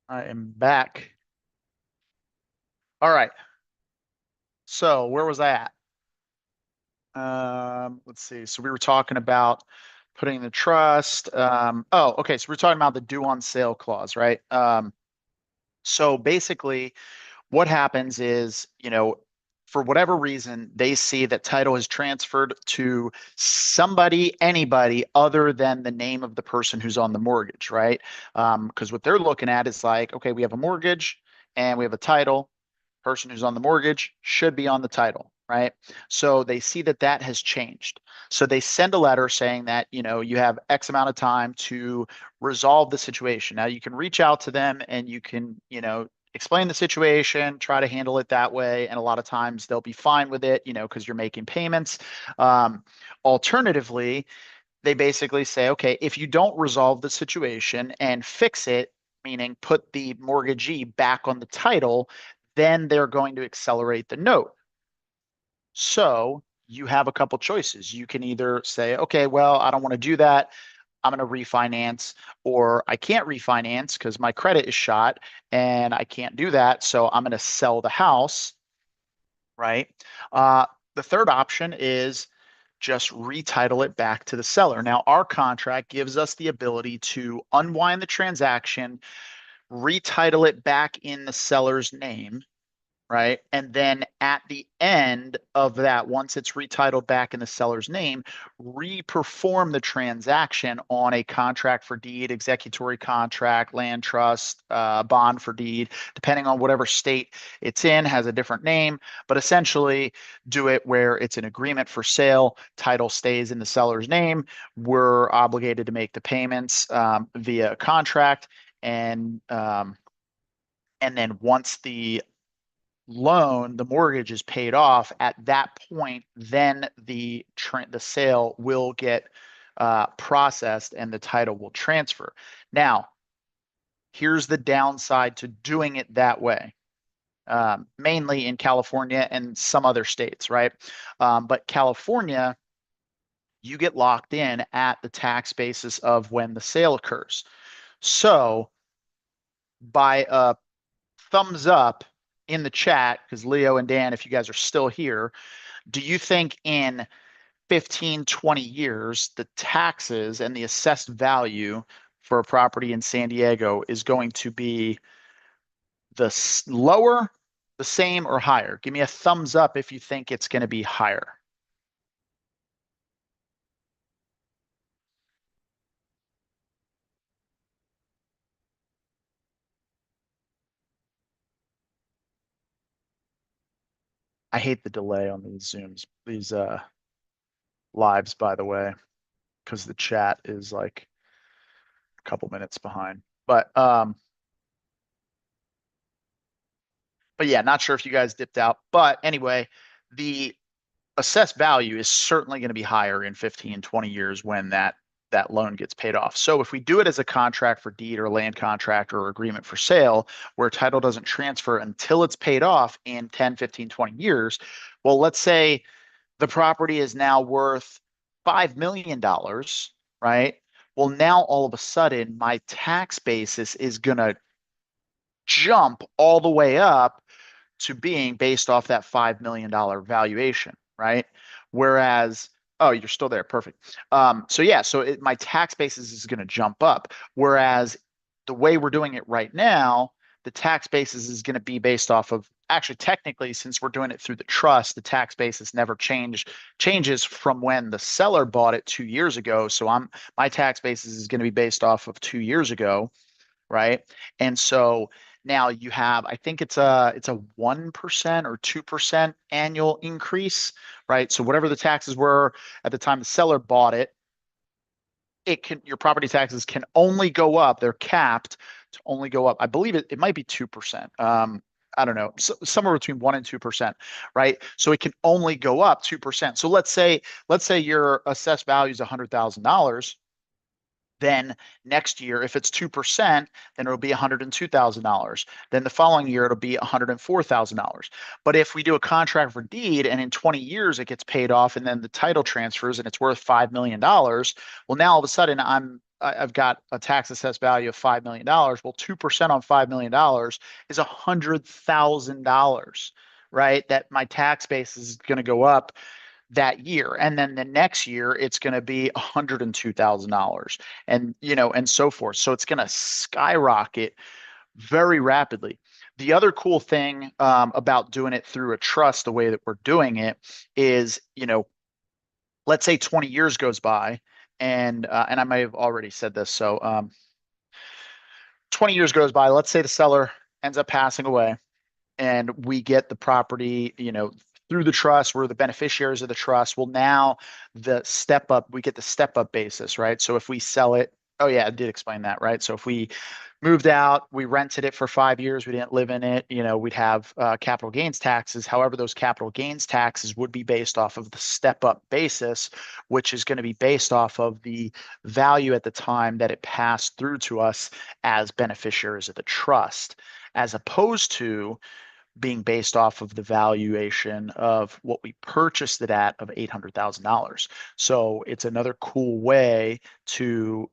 I am back. All right. So where was I at? Let's see. So we were talking about putting the trust. Okay. So we're talking about the due on sale clause, right? So basically, what happens is, for whatever reason, they see that title is transferred to somebody, anybody other than the name of the person who's on the mortgage, right? Because what they're looking at is like, okay, we have a mortgage and we have a title. Person who's on the mortgage should be on the title, right? So they see that that has changed. So they send a letter saying that, you have X amount of time to resolve the situation. Now you can reach out to them and you can, explain the situation, try to handle it that way. And a lot of times they'll be fine with it, because you're making payments. Alternatively, they basically say, okay, if you don't resolve the situation and fix it, meaning put the mortgagee back on the title, then they're going to accelerate the note. So you have a couple choices. You can either say, okay, well, I don't want to do that. I'm going to refinance, or I can't refinance because my credit is shot and I can't do that. So I'm going to sell the house, right? The third option is just retitle it back to the seller. Now, our contract gives us the ability to unwind the transaction, retitle it back in the seller's name, right? And then at the end of that, once it's retitled back in the seller's name, re-perform the transaction on a contract for deed, executory contract, land trust, bond for deed, depending on whatever state it's in, has a different name, but essentially do it where it's an agreement for sale, title stays in the seller's name, we're obligated to make the payments via contract, and then once the mortgage is paid off, at that point, then the sale will get processed and the title will transfer. Now, here's the downside to doing it that way. Mainly in California and some other states, right? But California, you get locked in at the tax basis of when the sale occurs. So by a thumbs up in the chat, because Leo and Dan, if you guys are still here, do you think in 15, 20 years, the taxes and the assessed value for a property in San Diego is going to be lower, the same, or higher? Give me a thumbs up if you think it's going to be higher. I hate the delay on these Zooms, these lives, by the way, because the chat is like a couple minutes behind. But yeah, not sure if you guys dipped out. But anyway, the assessed value is certainly going to be higher in 15, 20 years when that loan gets paid off. So if we do it as a contract for deed or land contract or agreement for sale, where title doesn't transfer until it's paid off in 10, 15, 20 years, well, let's say the property is now worth $5 million, right? Well, now all of a sudden, my tax basis is going to jump all the way up to being based off that $5 million valuation, right? Whereas, oh, you're still there. Perfect. So yeah, my tax basis is going to jump up. Whereas the way we're doing it right now, the tax basis is going to be based off of, actually, technically, since we're doing it through the trust, the tax basis never changes from when the seller bought it 2 years ago. So my tax basis is going to be based off of 2 years ago, right? And so now you have, I think it's a 1% or 2% annual increase, right? So whatever the taxes were at the time the seller bought it, your property taxes can only go up. They're capped to only go up. I believe it might be 2%. I don't know, somewhere between 1% and 2%, right? So it can only go up 2%. So let's say your assessed value is $100,000. Then next year, if it's 2%, then it'll be $102,000. Then the following year, it'll be $104,000. But if we do a contract for deed and in 20 years it gets paid off and then the title transfers and it's worth $5 million, well, now all of a sudden I'm I've got a tax assessed value of $5 million. Well, 2% on $5 million is $100,000, right? That my tax base is going to go up that year. And then the next year, it's going to be $102,000 and, and so forth. So it's going to skyrocket very rapidly. The other cool thing about doing it through a trust, the way that we're doing it is, let's say 20 years goes by and I may have already said this. So 20 years goes by, let's say the seller ends up passing away and we get the property, through the trust, we're the beneficiaries of the trust. Well, now we get the step up basis, right? So if we sell it, oh yeah, I did explain that, right? So if we moved out, we rented it for 5 years, we didn't live in it, we'd have capital gains taxes. However, those capital gains taxes would be based off of the step up basis, which is going to be based off of the value at the time that it passed through to us as beneficiaries of the trust, as opposed to being based off of the valuation of what we purchased it at of $800,000. So it's another cool way to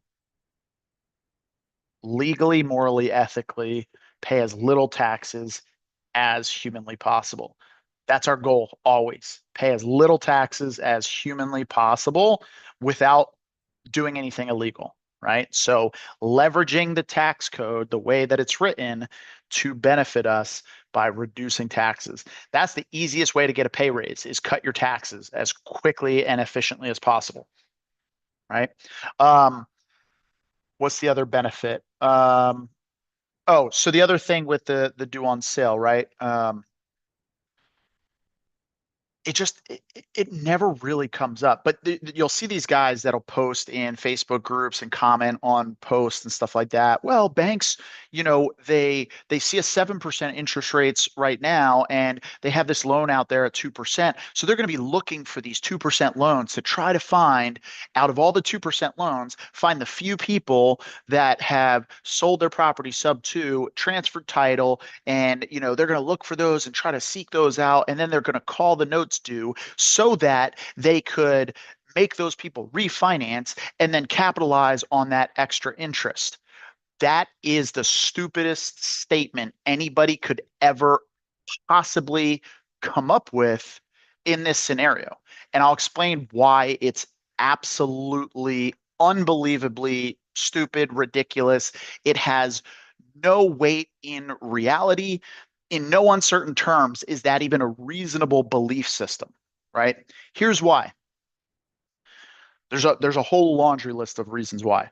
legally, morally, ethically pay as little taxes as humanly possible. That's our goal always. Pay as little taxes as humanly possible without doing anything illegal, right? So leveraging the tax code the way that it's written to benefit us by reducing taxes. That's the easiest way to get a pay raise, is cut your taxes as quickly and efficiently as possible, right? What's the other benefit? So the other thing with the due on sale, right? It never really comes up, but you'll see these guys that'll post in Facebook groups and comment on posts and stuff like that. Well, banks, they see a 7% interest rates right now, and they have this loan out there at 2%. So they're going to be looking for these 2% loans to try to find, out of all the 2% loans, find the few people that have sold their property sub 2, transferred title, and they're going to look for those and try to seek those out, and then they're going to call the notes due so that they could make those people refinance and then capitalize on that extra interest. That is the stupidest statement anybody could ever possibly come up with in this scenario. And I'll explain why it's absolutely unbelievably stupid, ridiculous. It has no weight in reality. In no uncertain terms, is that even a reasonable belief system, right? Here's why. There's a whole laundry list of reasons why.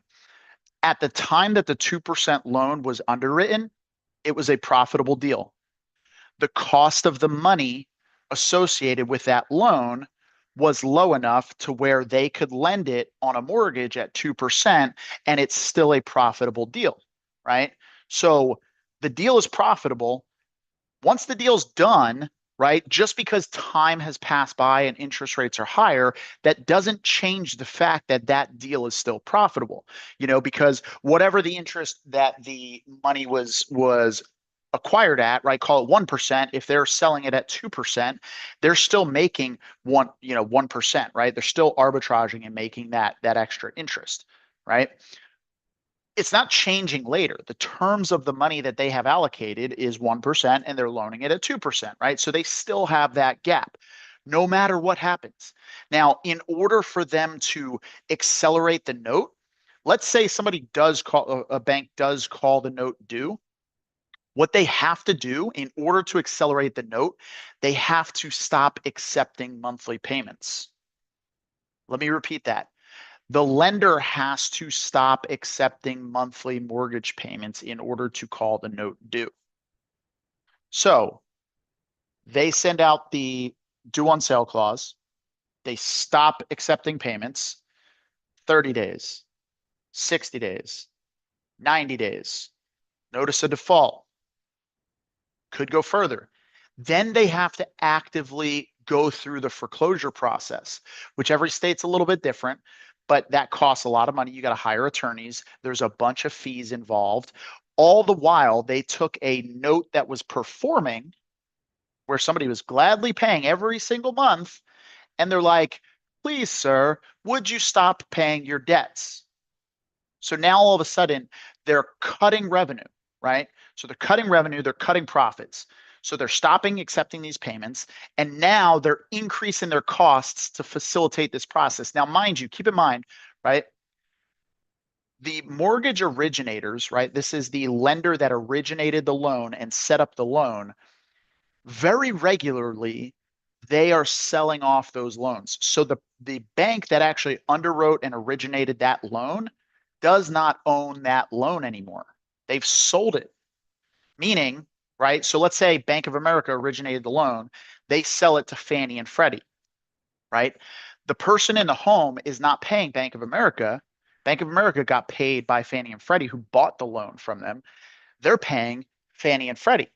At the time that the 2% loan was underwritten, it was a profitable deal. The cost of the money associated with that loan was low enough to where they could lend it on a mortgage at 2%, and it's still a profitable deal, right? So the deal is profitable. Once the deal's done, right, just because time has passed by and interest rates are higher, that doesn't change the fact that that deal is still profitable, because whatever the interest that the money was acquired at, right, call it 1%, if they're selling it at 2%, they're still making 1%, right? They're still arbitraging and making that extra interest, right? It's not changing later. The terms of the money that they have allocated is 1% and they're loaning it at 2%, right? So they still have that gap no matter what happens. Now, in order for them to accelerate the note, let's say a bank does call the note due. What they have to do in order to accelerate the note, they have to stop accepting monthly payments. Let me repeat that. The lender has to stop accepting monthly mortgage payments in order to call the note due. So they send out the due on sale clause. They stop accepting payments. 30 days, 60 days, 90 days, notice of default. Could go further. Then they have to actively go through the foreclosure process, which every state's a little bit different. But that costs a lot of money. You got to hire attorneys. There's a bunch of fees involved. All the while, they took a note that was performing, where somebody was gladly paying every single month, and they're like, please, sir, would you stop paying your debts? So now all of a sudden they're cutting revenue, right? So they're cutting revenue, they're cutting profits. So they're stopping accepting these payments, and now they're increasing their costs to facilitate this process. Now, mind you, keep in mind, right? The mortgage originators, right? This is the lender that originated the loan and set up the loan. Very regularly, they are selling off those loans. So the bank that actually underwrote and originated that loan does not own that loan anymore. They've sold it. Meaning, right? So let's say Bank of America originated the loan, they sell it to Fannie and Freddie, right? The person in the home is not paying Bank of America. Bank of America got paid by Fannie and Freddie, who bought the loan from them. They're paying Fannie and Freddie.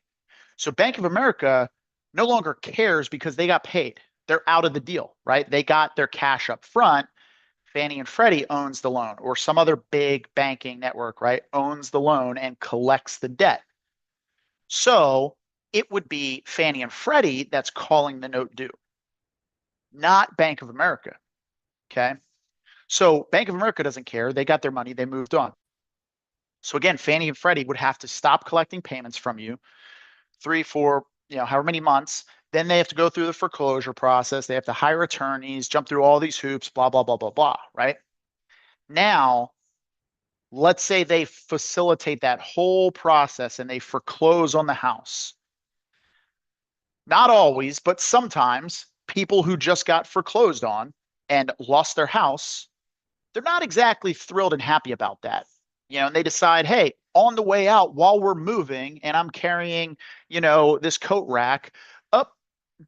So Bank of America no longer cares because they got paid. They're out of the deal, right? They got their cash up front. Fannie and Freddie owns the loan, or some other big banking network, right, owns the loan and collects the debt. So it would be Fannie and Freddie that's calling the note due, not Bank of America. Okay. So Bank of America doesn't care. They got their money. They moved on. So again, Fannie and Freddie would have to stop collecting payments from you 3, 4, however many months. Then they have to go through the foreclosure process. They have to hire attorneys, jump through all these hoops, blah, blah, blah, blah, blah, right? Now, let's say they facilitate that whole process and they foreclose on the house. Not always, but sometimes people who just got foreclosed on and lost their house, they're not exactly thrilled and happy about that. And they decide, hey, on the way out while we're moving and I'm carrying, this coat rack up,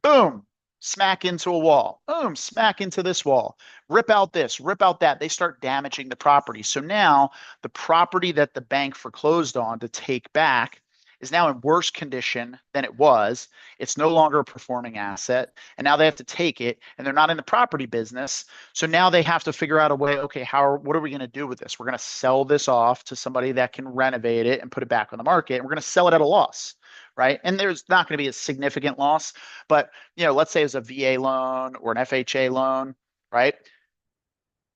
boom, smack into a wall, boom, smack into this wall, rip out this, rip out that. They start damaging the property. So now the property that the bank foreclosed on to take back is now in worse condition than it was. It's no longer a performing asset. And now they have to take it, and they're not in the property business. So now they have to figure out a way, okay, what are we going to do with this? We're going to sell this off to somebody that can renovate it and put it back on the market. And we're going to sell it at a loss, right? And there's not going to be a significant loss, but let's say it's a VA loan or an FHA loan, right?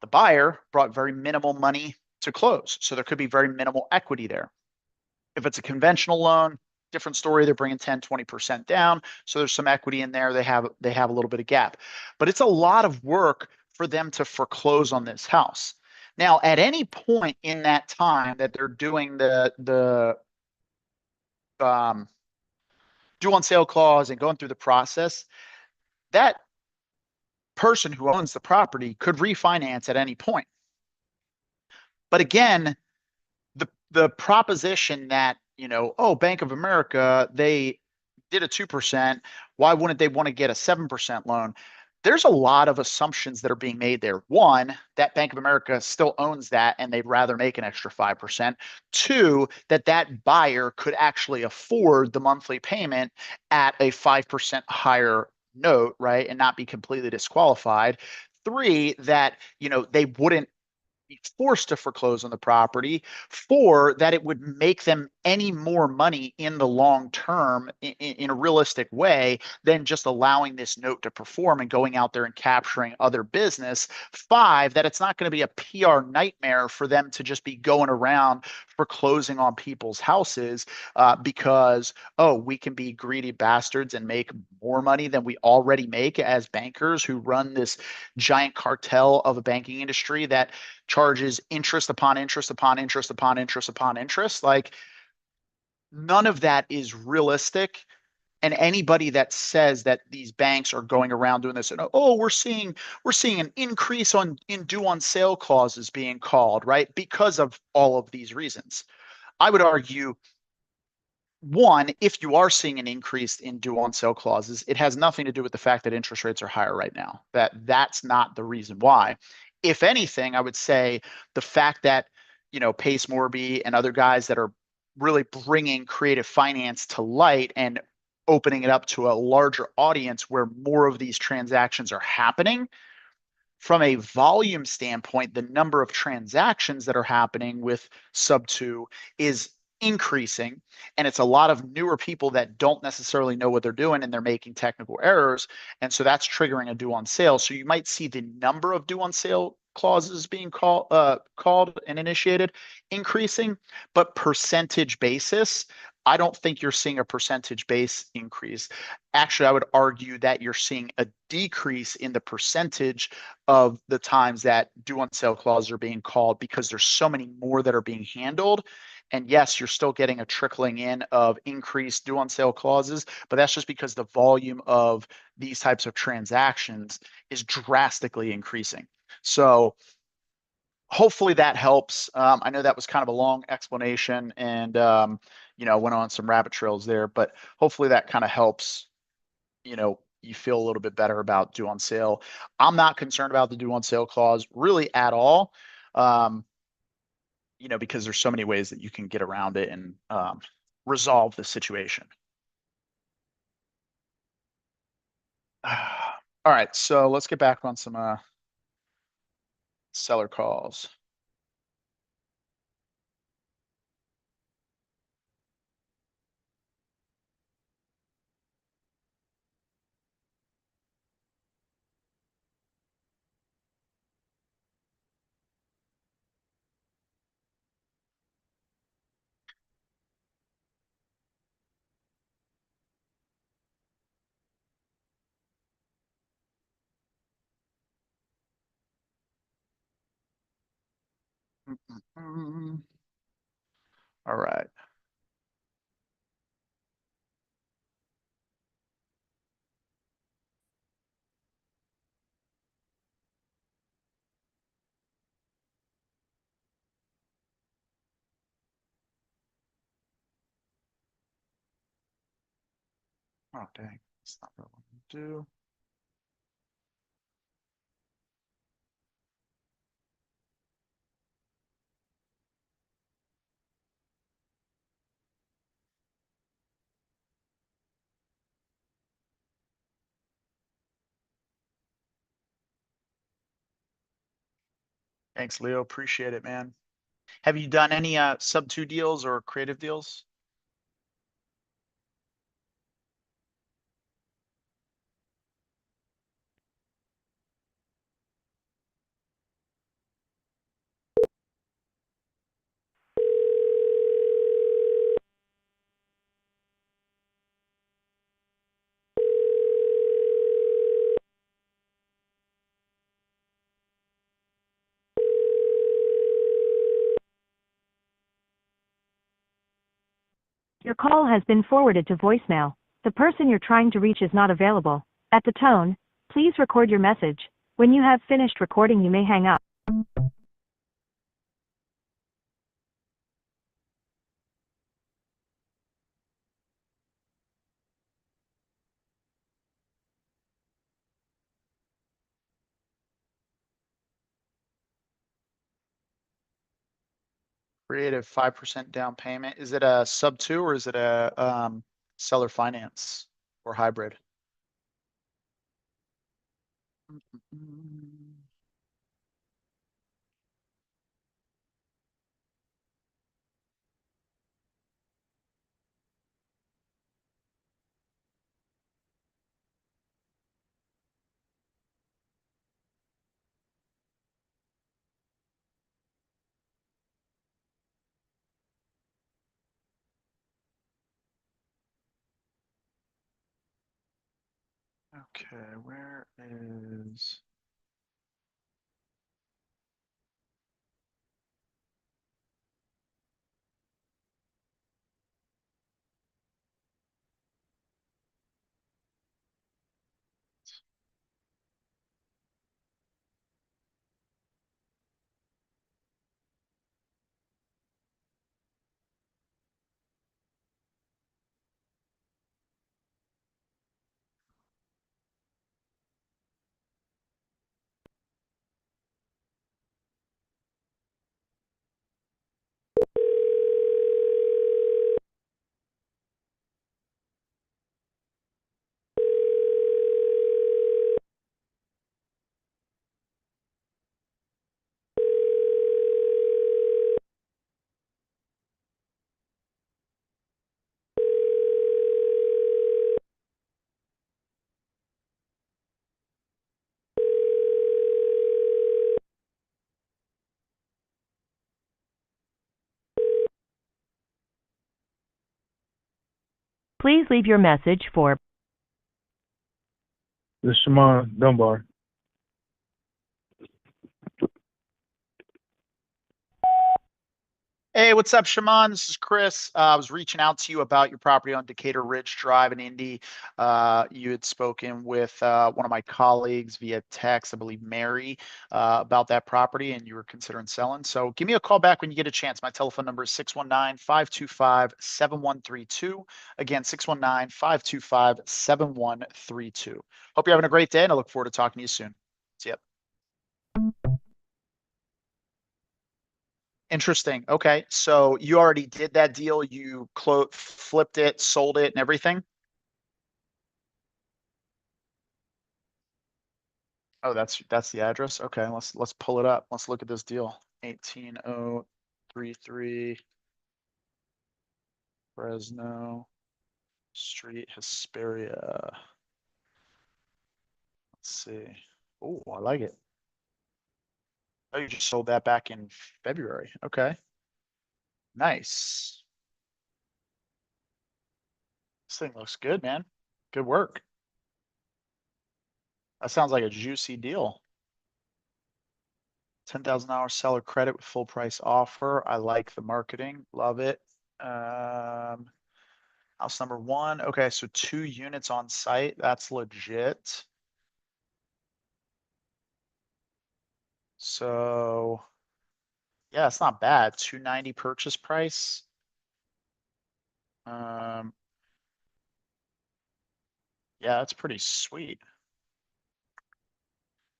The buyer brought very minimal money to close. So there could be very minimal equity there. If it's a conventional loan, different story. They're bringing 10, 20% down. So there's some equity in there. They have a little bit of gap, but it's a lot of work for them to foreclose on this house. Now, at any point in that time that they're doing the due on sale clause and going through the process, that person who owns the property could refinance at any point. But again, the proposition that, Bank of America, they did a 2%. Why wouldn't they want to get a 7% loan? There's a lot of assumptions that are being made there. One, that Bank of America still owns that and they'd rather make an extra 5%. Two, that buyer could actually afford the monthly payment at a 5% higher note, right? And not be completely disqualified. Three, that, they wouldn't be forced to foreclose on the property. Four, that it would make them any more money in the long term in a realistic way than just allowing this note to perform and going out there and capturing other business. Five, that it's not going to be a PR nightmare for them to just be going around foreclosing on people's houses because, we can be greedy bastards and make more money than we already make as bankers who run this giant cartel of a banking industry that charges interest upon interest upon interest upon interest upon interest. Like, none of that is realistic. And anybody that says that these banks are going around doing this and we're seeing an increase in due on sale clauses being called, right? Because of all of these reasons. I would argue, one, if you are seeing an increase in due on sale clauses, it has nothing to do with the fact that interest rates are higher right now. That's not the reason why. If anything, I would say the fact that, Pace Morby and other guys that are really bringing creative finance to light and opening it up to a larger audience where more of these transactions are happening. From a volume standpoint, the number of transactions that are happening with Sub2 is increasing, and it's a lot of newer people that don't necessarily know what they're doing and they're making technical errors, and so that's triggering a due on sale. So you might see the number of due on sale clauses being called and initiated increasing, but percentage basis, I don't think you're seeing a percentage base increase. Actually, I would argue that you're seeing a decrease in the percentage of the times that due on sale clauses are being called because there's so many more that are being handled. And yes, you're still getting a trickling in of increased due on sale clauses, but that's just because the volume of these types of transactions is drastically increasing. So hopefully that helps. I know that was kind of a long explanation and, went on some rabbit trails there, but hopefully that kind of helps, you feel a little bit better about due on sale. I'm not concerned about the due on sale clause really at all. Because there's so many ways that you can get around it and resolve the situation. All right, so let's get back on some seller calls. All right. Oh, dang. That's not what I want to do. Thanks, Leo. Appreciate it, man. Have you done any sub two deals or creative deals? Your call has been forwarded to voicemail. The person you're trying to reach is not available. At the tone, please record your message. When you have finished recording, you may hang up. Creative 5% down payment. Is it a sub two or is it a seller finance or hybrid? Okay, where is? Please leave your message for This is Shimon Dunbar. Hey, what's up, Shaman? This is Chris. I was reaching out to you about your property on Decatur Ridge Drive in Indy. You had spoken with one of my colleagues via text, I believe Mary, about that property, and you were considering selling. So give me a call back when you get a chance. My telephone number is 619-525-7132. Again, 619-525-7132. Hope you're having a great day, and I look forward to talking to you soon. See ya. Interesting. Okay. So you already did that deal. You flipped it, sold it and everything. Oh, that's the address. Okay. Let's pull it up. Let's look at this deal. 18033 Fresno Street, Hesperia. Let's see. Oh, I like it. Oh, you just sold that back in February. Okay. Nice. This thing looks good, man. Good work. That sounds like a juicy deal. $10,000 seller credit with full price offer. I like the marketing. Love it. House number one. Okay, so 2 units on site. That's legit. So yeah, it's not bad. 290 purchase price. Um, yeah, that's pretty sweet.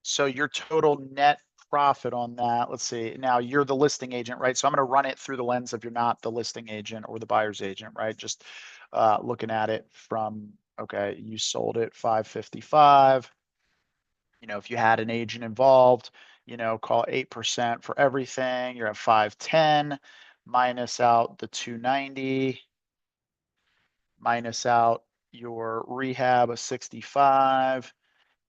So your total net profit on that, let's see. Now you're the listing agent, right? So I'm going to run it through the lens of you're not the listing agent or the buyer's agent, right? Just looking at it from, okay, you sold it 555. You know, if you had an agent involved, you know, call 8% for everything. You're at 510, minus out the 290, minus out your rehab of 65.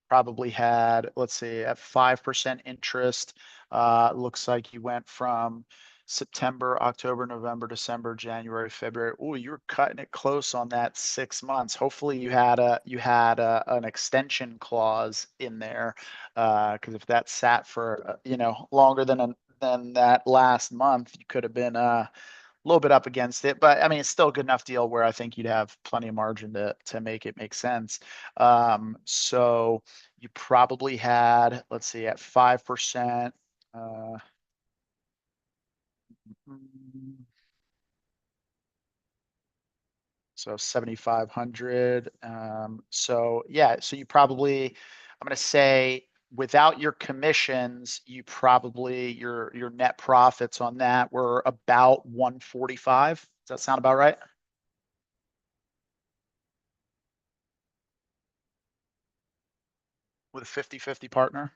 Probably had, let's see, at 5% interest. Looks like you went from September, October, November, December, January, February. Oh, you were cutting it close on that 6 months. Hopefully an extension clause in there. Because if that sat for longer than that last month, you could have been little bit up against it, but I mean, it's still a good enough deal where I think you'd have plenty of margin to make it make sense. So you probably had, let's see, at 5%, so 7,500. So yeah, so you probably, I'm gonna say without your commissions, you probably your net profits on that were about 145. Does that sound about right? With a 50-50 partner.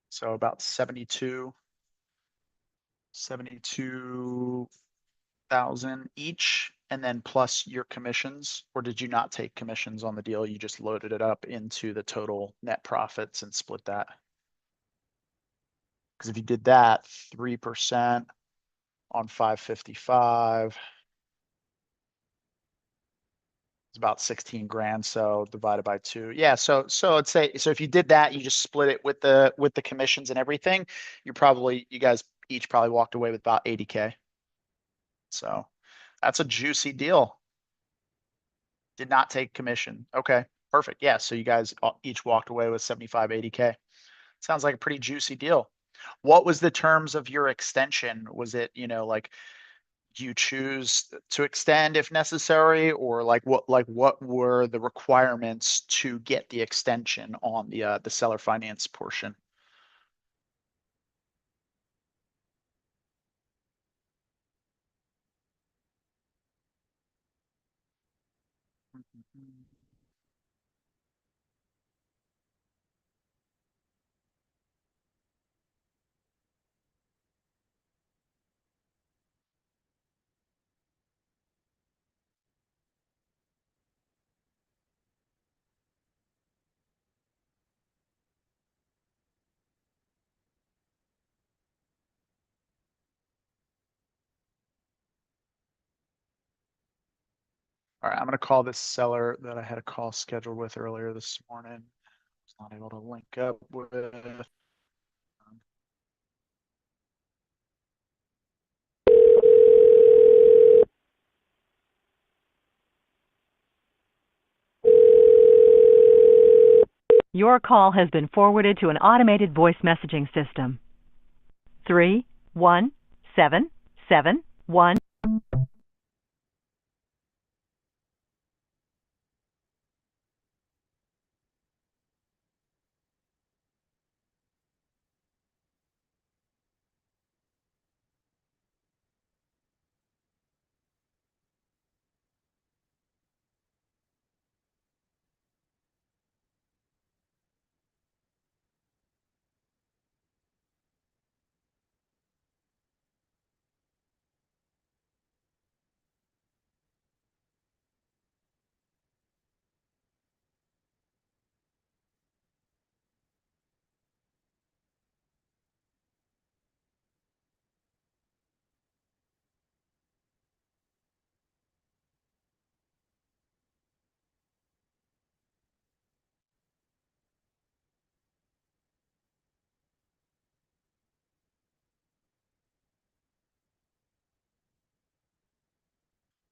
So about 72,000 each, and then plus your commissions, or did you not take commissions on the deal? You just loaded it up into the total net profits and split that? Because if you did that, 3% on 555, it's about 16 grand. So divided by 2. Yeah. So I'd say, so if you did that, you just split it with the commissions and everything, you guys each probably walked away with about 80K. So that's a juicy deal. Did not take commission. Okay, perfect. Yeah, so you guys each walked away with 75, 80K. Sounds like a pretty juicy deal. What was the terms of your extension? Was it, like you choose to extend if necessary, or what were the requirements to get the extension on the seller finance portion? right, I'm gonna call this seller that I had a call scheduled with earlier this morning. Was not able to link up with. Your call has been forwarded to an automated voice messaging system. 31771.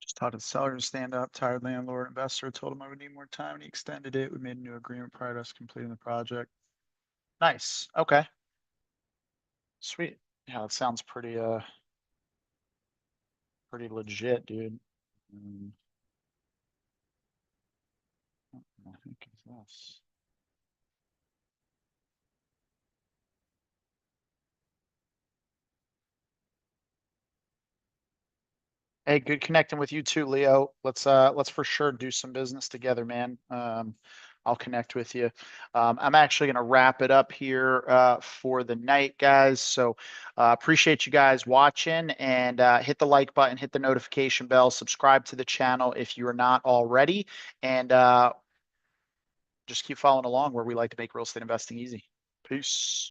Just talked to the seller to stand up, tired landlord, investor, told him I would need more time and he extended it. We made a new agreement prior to us completing the project. Nice, okay. Sweet. Yeah, that sounds pretty pretty legit, dude. What the heck is this? Hey, good connecting with you too, Leo. Let's for sure do some business together, man. I'll connect with you. I'm actually gonna wrap it up here for the night, guys. So appreciate you guys watching and hit the like button, hit the notification bell, subscribe to the channel if you are not already, and just keep following along where we like to make real estate investing easy. Peace.